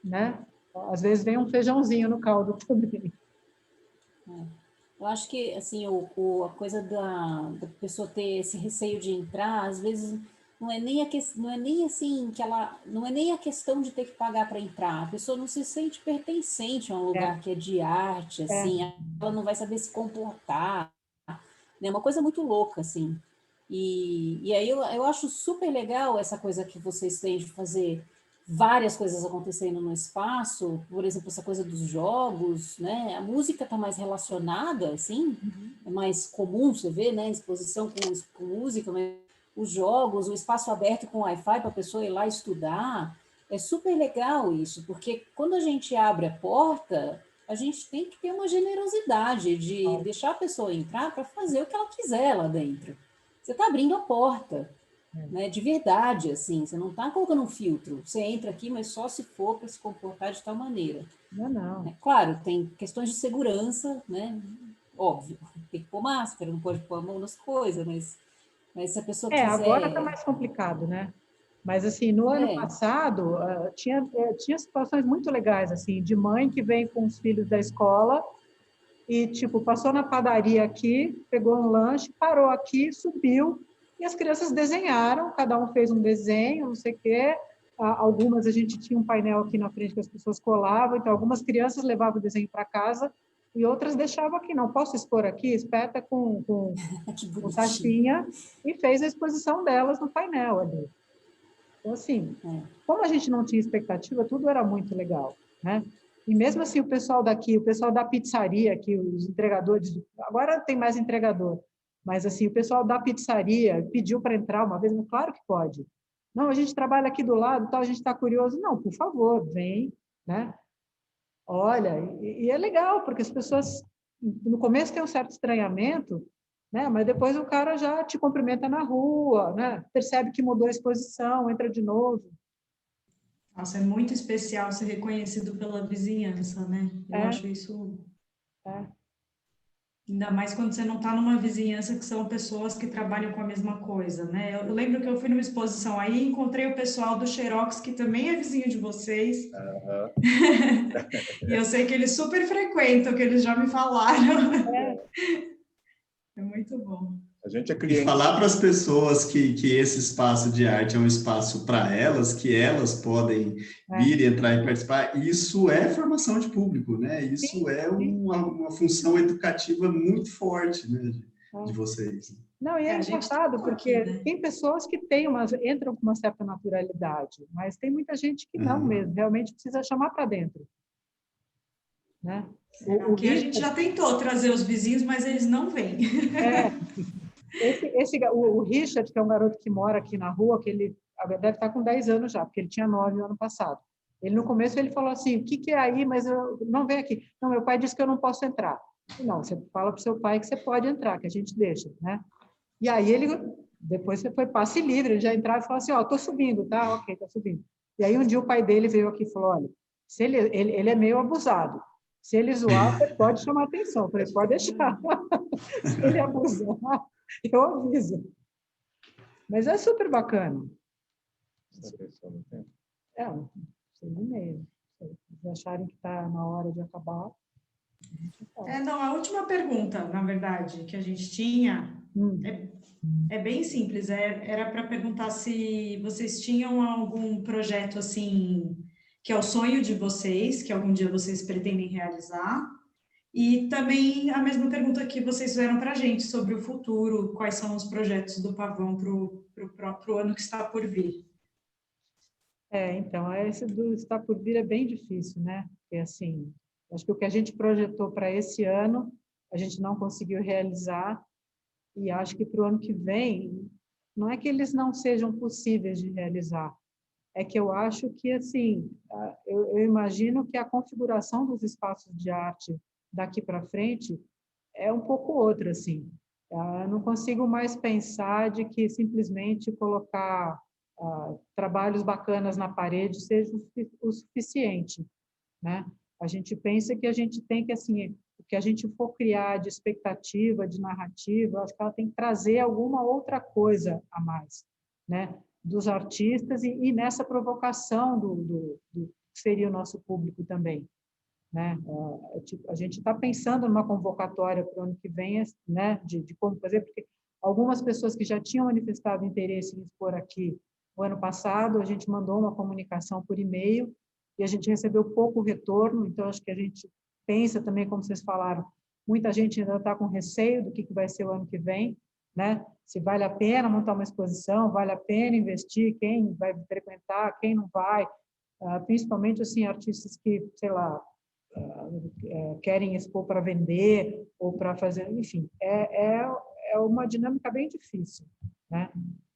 né? Às vezes vem um feijãozinho no caldo também. Eu acho que, assim, a coisa da pessoa ter esse receio de entrar, às vezes, não é nem assim, não é nem a questão de ter que pagar para entrar. A pessoa não se sente pertencente a um lugar que é de arte, assim, ela não vai saber se comportar, né? É uma coisa muito louca, assim. E aí eu acho super legal essa coisa que vocês têm de fazer várias coisas acontecendo no espaço, por exemplo, essa coisa dos jogos, né? A música está mais relacionada, assim, é mais comum você ver, né? Exposição com música, mas os jogos, o espaço aberto com Wi-Fi para a pessoa ir lá estudar, é super legal isso, porque quando a gente abre a porta, a gente tem que ter uma generosidade de deixar a pessoa entrar para fazer o que ela quiser lá dentro. Você está abrindo a porta. Né, de verdade, assim, você não está colocando um filtro, você entra aqui, mas só se for para se comportar de tal maneira. Não. Claro, tem questões de segurança, né? Óbvio, tem que pôr máscara, não pode pôr a mão nas coisas, mas se a pessoa quiser... Agora está mais complicado, né? Mas, assim, no ano passado, tinha situações muito legais, assim, de mãe que vem com os filhos da escola e, tipo, passou na padaria aqui, pegou um lanche, parou aqui, subiu, e as crianças desenharam, cada um fez um desenho, não sei o quê. Algumas, a gente tinha um painel aqui na frente que as pessoas colavam, então algumas crianças levavam o desenho para casa e outras deixavam aqui. Não posso expor aqui? Espeta com taxinha e fez a exposição delas no painel ali. Então, assim, como a gente não tinha expectativa, tudo era muito legal, né? E mesmo assim, o pessoal daqui, o pessoal da pizzaria aqui, os entregadores, agora tem mais entregador, mas, assim, o pessoal da pizzaria pediu para entrar uma vez, mas claro que pode. Não, a gente trabalha aqui do lado, então a gente está curioso. Não, por favor, vem, né? Olha, e é legal, porque as pessoas, no começo tem um certo estranhamento, né? Mas depois o cara já te cumprimenta na rua, né? Percebe que mudou a exposição, entra de novo. Nossa, é muito especial ser reconhecido pela vizinhança, né? Eu acho isso... Ainda mais quando você não está numa vizinhança que são pessoas que trabalham com a mesma coisa, né? Eu lembro que eu fui numa exposição aí e encontrei o pessoal do Xerox, que também é vizinho de vocês. E eu sei que eles super frequentam, que eles já me falaram. É muito bom. A gente é E cliente. falar para as pessoas que esse espaço de arte é um espaço para elas, que elas podem vir, entrar e participar, isso é formação de público, né? Isso é uma função educativa muito forte, né, de vocês. Não, e é engraçado, porque aqui, né? tem pessoas que entram com uma certa naturalidade, mas tem muita gente que não mesmo, realmente precisa chamar para dentro. Né? Aqui a gente já tentou trazer os vizinhos, mas eles não vêm. O Richard, que é um garoto que mora aqui na rua, que ele deve estar com 10 anos já, porque ele tinha 9 no ano passado. Ele, no começo, ele falou assim, o que é aí? Mas eu não venho aqui. Não, meu pai disse que eu não posso entrar. Não, você fala para o seu pai que você pode entrar, que a gente deixa, né? E aí ele, depois você foi passe livre, ele já entrava e falou assim, estou subindo, tá? Ok, está subindo. E aí um dia o pai dele veio aqui e falou, olha, se ele é meio abusado. Se ele zoar, você pode chamar atenção. Eu falei, pode deixar. Se ele abusar, eu aviso. Mas é super bacana. Um 6h30. Se vocês acharem que está na hora de acabar... Não, a última pergunta, na verdade, que a gente tinha é bem simples. Era para perguntar se vocês tinham algum projeto assim, que é o sonho de vocês, que algum dia vocês pretendem realizar. E também a mesma pergunta que vocês fizeram para a gente sobre o futuro, quais são os projetos do Pavão para o ano que está por vir. Então, esse do está por vir é bem difícil, né? Porque, assim, acho que o que a gente projetou para esse ano, a gente não conseguiu realizar, e acho que para o ano que vem, não é que eles não sejam possíveis de realizar, é que eu acho que, assim, eu imagino que a configuração dos espaços de arte daqui para frente é um pouco outra, assim. Eu não consigo mais pensar de que simplesmente colocar trabalhos bacanas na parede seja o suficiente, né? A gente pensa que a gente tem que, assim, o que a gente for criar de expectativa, de narrativa, acho que ela tem que trazer alguma outra coisa a mais, né? Dos artistas e nessa provocação do que seria o nosso público também, né? A gente está pensando numa convocatória para o ano que vem, né? De como fazer, porque algumas pessoas que já tinham manifestado interesse em expor aqui o ano passado, a gente mandou uma comunicação por e-mail e a gente recebeu pouco retorno, então acho que a gente pensa também, como vocês falaram, muita gente ainda está com receio do que vai ser o ano que vem, né? Se vale a pena montar uma exposição, vale a pena investir, quem vai frequentar, quem não vai, principalmente assim artistas que, sei lá, querem expor para vender ou para fazer, enfim, é uma dinâmica bem difícil, né?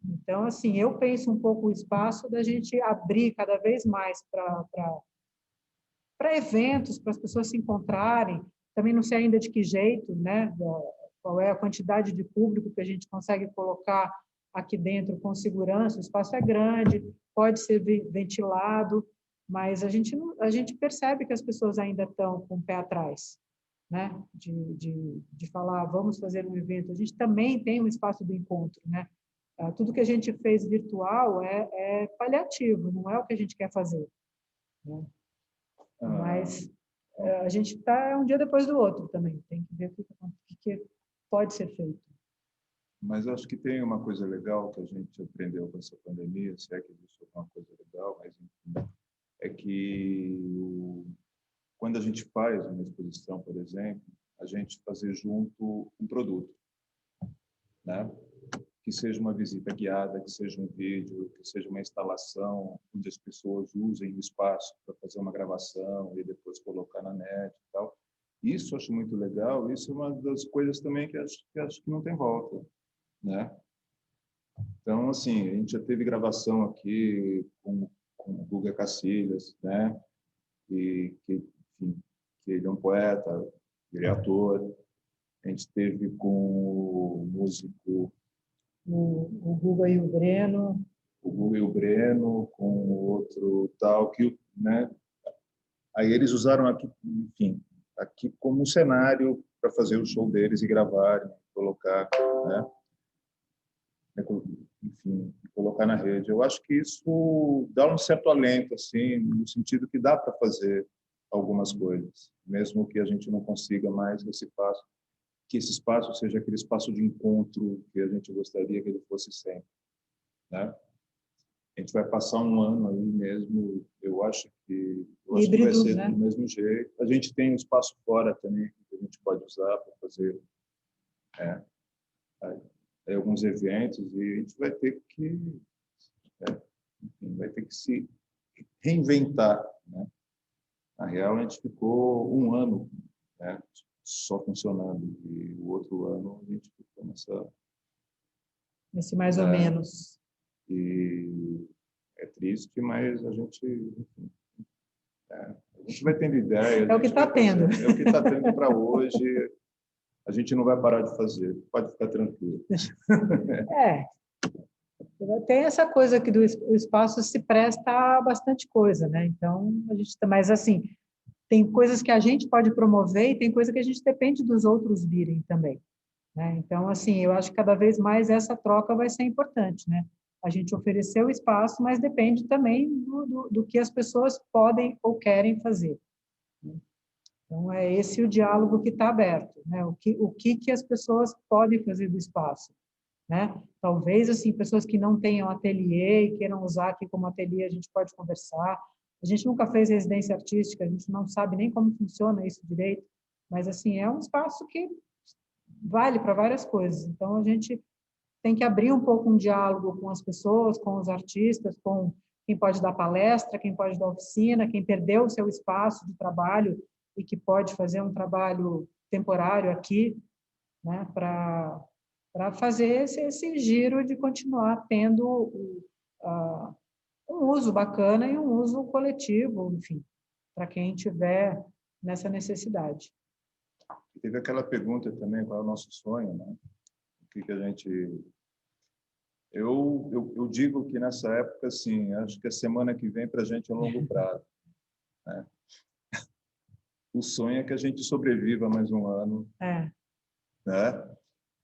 Então, assim, eu penso um pouco o espaço da gente abrir cada vez mais para eventos, para as pessoas se encontrarem, também não sei ainda de que jeito, né? Qual é a quantidade de público que a gente consegue colocar aqui dentro com segurança, o espaço é grande, pode ser ventilado, mas a gente percebe que as pessoas ainda estão com o pé atrás, né? De falar, vamos fazer um evento. A gente também tem um espaço do encontro, né? Tudo que a gente fez virtual é paliativo, não é o que a gente quer fazer, né? Mas a gente está um dia depois do outro também, tem que ver o que pode ser feito. Mas eu acho que tem uma coisa legal que a gente aprendeu com essa pandemia, se é que isso é uma coisa legal, mas enfim, é que quando a gente faz uma exposição, por exemplo, a gente fazer junto um produto, né? Que seja uma visita guiada, que seja um vídeo, que seja uma instalação onde as pessoas usem o espaço para fazer uma gravação e depois colocar na net e tal. Isso eu acho muito legal, isso é uma das coisas também que acho que não tem volta, né? Então, assim, a gente já teve gravação aqui com o Guga Cacilhas, né? E que, enfim, que ele é um poeta, ele é ator. A gente teve com o músico... O Guga e o Breno. O Guga e o Breno, com o outro tal, que, né? Aí eles usaram aqui, enfim, aqui como um cenário para fazer o show deles e gravarem, colocar, né? Enfim, colocar na rede. Eu acho que isso dá um certo alento, assim, no sentido que dá para fazer algumas coisas, mesmo que a gente não consiga mais esse espaço, que esse espaço seja aquele espaço de encontro que a gente gostaria que ele fosse sempre, né? A gente vai passar um ano aí mesmo, eu acho que vai ser né? do mesmo jeito. A gente tem um espaço fora também que a gente pode usar para fazer alguns eventos, e a gente vai ter que, enfim, vai ter que se reinventar, né? Na real, a gente ficou um ano, né, só funcionando, e o outro ano a gente ficou Nesse mais ou menos. E é triste, mas a gente, enfim, a gente vai tendo ideia. É o que está tendo. É o que está tendo para hoje. A gente não vai parar de fazer. Pode ficar tranquilo. Tem essa coisa que o espaço se presta a bastante coisa, né? Então, mas assim, tem coisas que a gente pode promover e tem coisa que a gente depende dos outros virem também, né? Então, assim, eu acho que cada vez mais essa troca vai ser importante, né? A gente oferecer o espaço, mas depende também do que as pessoas podem ou querem fazer. Então, é esse o diálogo que está aberto, né? O que as pessoas podem fazer do espaço, né? Talvez, assim, pessoas que não tenham ateliê e queiram usar aqui como ateliê, a gente pode conversar. A gente nunca fez residência artística, a gente não sabe nem como funciona isso direito, mas, assim, é um espaço que vale para várias coisas. Então, a gente tem que abrir um pouco um diálogo com as pessoas, com os artistas, com quem pode dar palestra, quem pode dar oficina, quem perdeu o seu espaço de trabalho e que pode fazer um trabalho temporário aqui, né, para fazer esse giro de continuar tendo um uso bacana e um uso coletivo, enfim, para quem tiver nessa necessidade. Teve aquela pergunta também, qual é o nosso sonho, né? O que a gente... Eu digo que nessa época, assim, acho que a semana que vem para a gente é um longo prazo, né? O sonho é que a gente sobreviva mais um ano, né?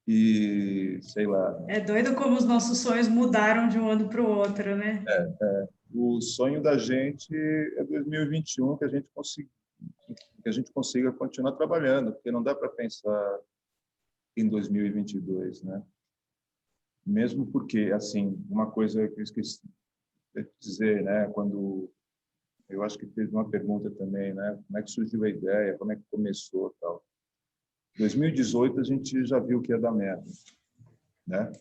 E, sei lá... É doido como os nossos sonhos mudaram de um ano para o outro, né? O sonho da gente é 2021, que a gente consiga continuar trabalhando, porque não dá para pensar em 2022, né? Mesmo porque, assim, uma coisa que eu esqueci de dizer, né? Quando eu acho que fez uma pergunta também, né? Como é que surgiu a ideia? Como é que começou, tal? 2018 a gente já viu que ia dar merda, né?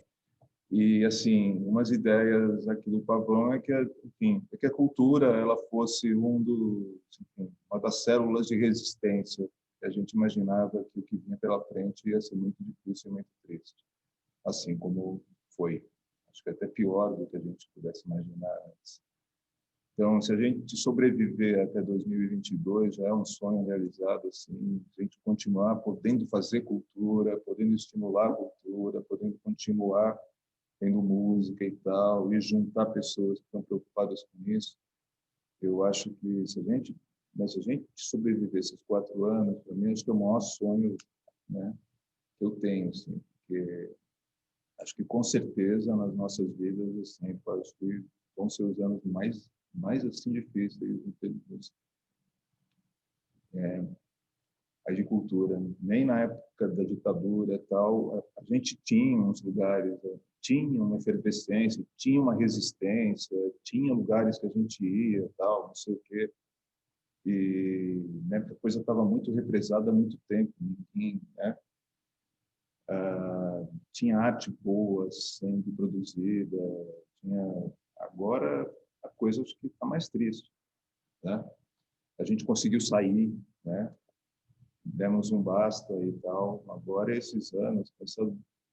E assim, umas ideias aqui do Pavão é que, enfim, é que a cultura ela fosse uma das células de resistência que a gente imaginava que o que vinha pela frente ia ser muito difícil e muito triste, assim como foi. Acho que até pior do que a gente pudesse imaginar antes. Então, se a gente sobreviver até 2022, já é um sonho realizado, assim, a gente continuar podendo fazer cultura, podendo estimular a cultura, podendo continuar tendo música e tal, e juntar pessoas que estão preocupadas com isso. Eu acho que se a gente sobreviver esses 4 anos, para mim, acho que é o maior sonho, né, que eu tenho, assim, porque acho que com certeza nas nossas vidas, assim, acho que vão ser os anos mais assim difíceis de cultura. Nem na época da ditadura e tal, a gente tinha uns lugares, tinha uma efervescência, tinha uma resistência, tinha lugares que a gente ia, tal, não sei o quê. E, né, a coisa estava muito represada há muito tempo, né? Tinha arte boa sendo produzida, agora a coisa acho que está mais triste, né? A gente conseguiu sair, né? Demos um basta e tal. Agora esses anos,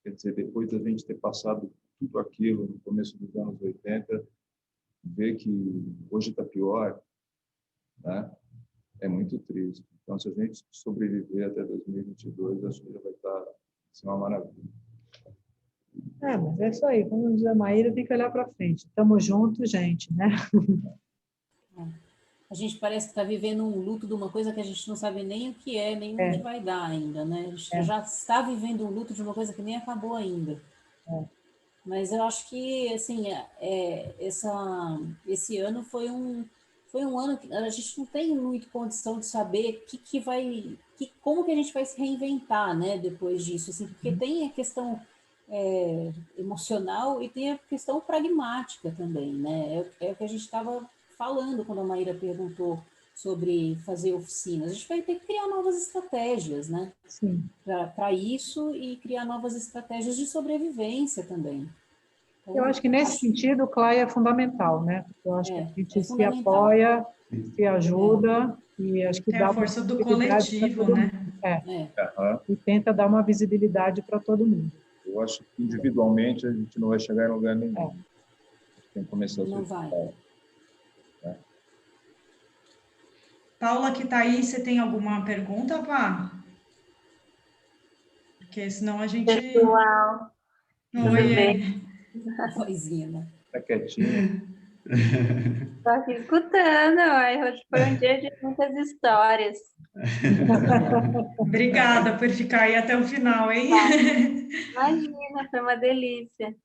quer dizer, depois da gente ter passado tudo aquilo no começo dos anos 80, ver que hoje está pior, né? é muito triste. Então, se a gente sobreviver até 2022, acho que já vai estar assim, uma maravilha. Mas é isso aí, como diz a Maíra, tem que olhar para frente. Estamos juntos, gente, né? A gente parece que está vivendo um luto de uma coisa que a gente não sabe nem o que é, nem o que vai dar ainda, né? A gente já está vivendo um luto de uma coisa que nem acabou ainda. Mas eu acho que, assim, esse ano foi um ano que a gente não tem muito condição de saber como que a gente vai se reinventar, né, depois disso, assim, porque tem a questão emocional e tem a questão pragmática também, né? É o que a gente estava falando quando a Maíra perguntou sobre fazer oficinas. A gente vai ter que criar novas estratégias, né? Sim. Para isso e criar novas estratégias de sobrevivência também. Então, eu acho que nesse sentido o CLAI é fundamental, né? Eu acho que a gente se apoia, se ajuda e acho que tem dá a força do visibilidade coletivo, todo né? mundo. E tenta dar uma visibilidade para todo mundo. Eu acho que individualmente a gente não vai chegar em lugar nenhum. Tem que começar a não vai. Paula, que está aí, você tem alguma pergunta, Pá? Porque senão a gente... Pessoal, tudo bem? Vozinha, né? Tá quietinha. Estou aqui escutando, hoje foi um dia de muitas histórias. Obrigada por ficar aí até o final, hein? Imagina, foi uma delícia.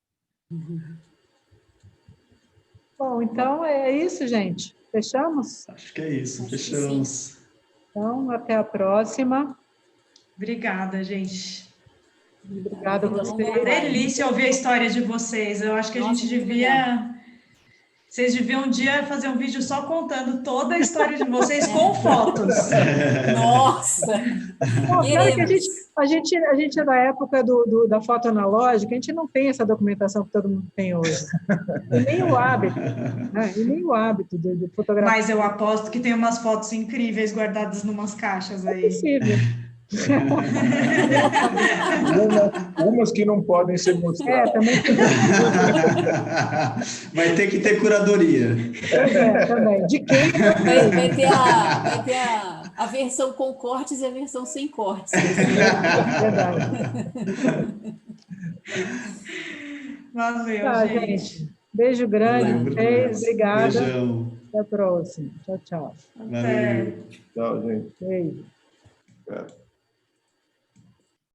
Bom, então é isso, gente. Fechamos? Acho que é isso, fechamos. Então, até a próxima. Obrigada, gente. Obrigada a vocês. Uma delícia ouvir a história de vocês. Eu acho que a gente devia... Vocês deviam um dia fazer um vídeo só contando toda a história de vocês com fotos. Nossa! Claro que a gente é da época da foto analógica, a gente não tem essa documentação que todo mundo tem hoje. E nem o hábito, né? E nem o hábito de fotografar. Mas eu aposto que tem umas fotos incríveis guardadas em umas caixas aí. É possível. Umas que não podem ser mostradas. Também. Vai ter que ter curadoria. Também. De quem? Vai ter a versão com cortes e a versão sem cortes. Verdade. Valeu, gente. Beijo grande. Obrigada. Beijão. Até a próxima. Tchau, tchau. Valeu. Tchau, gente. Beijo. Obrigado.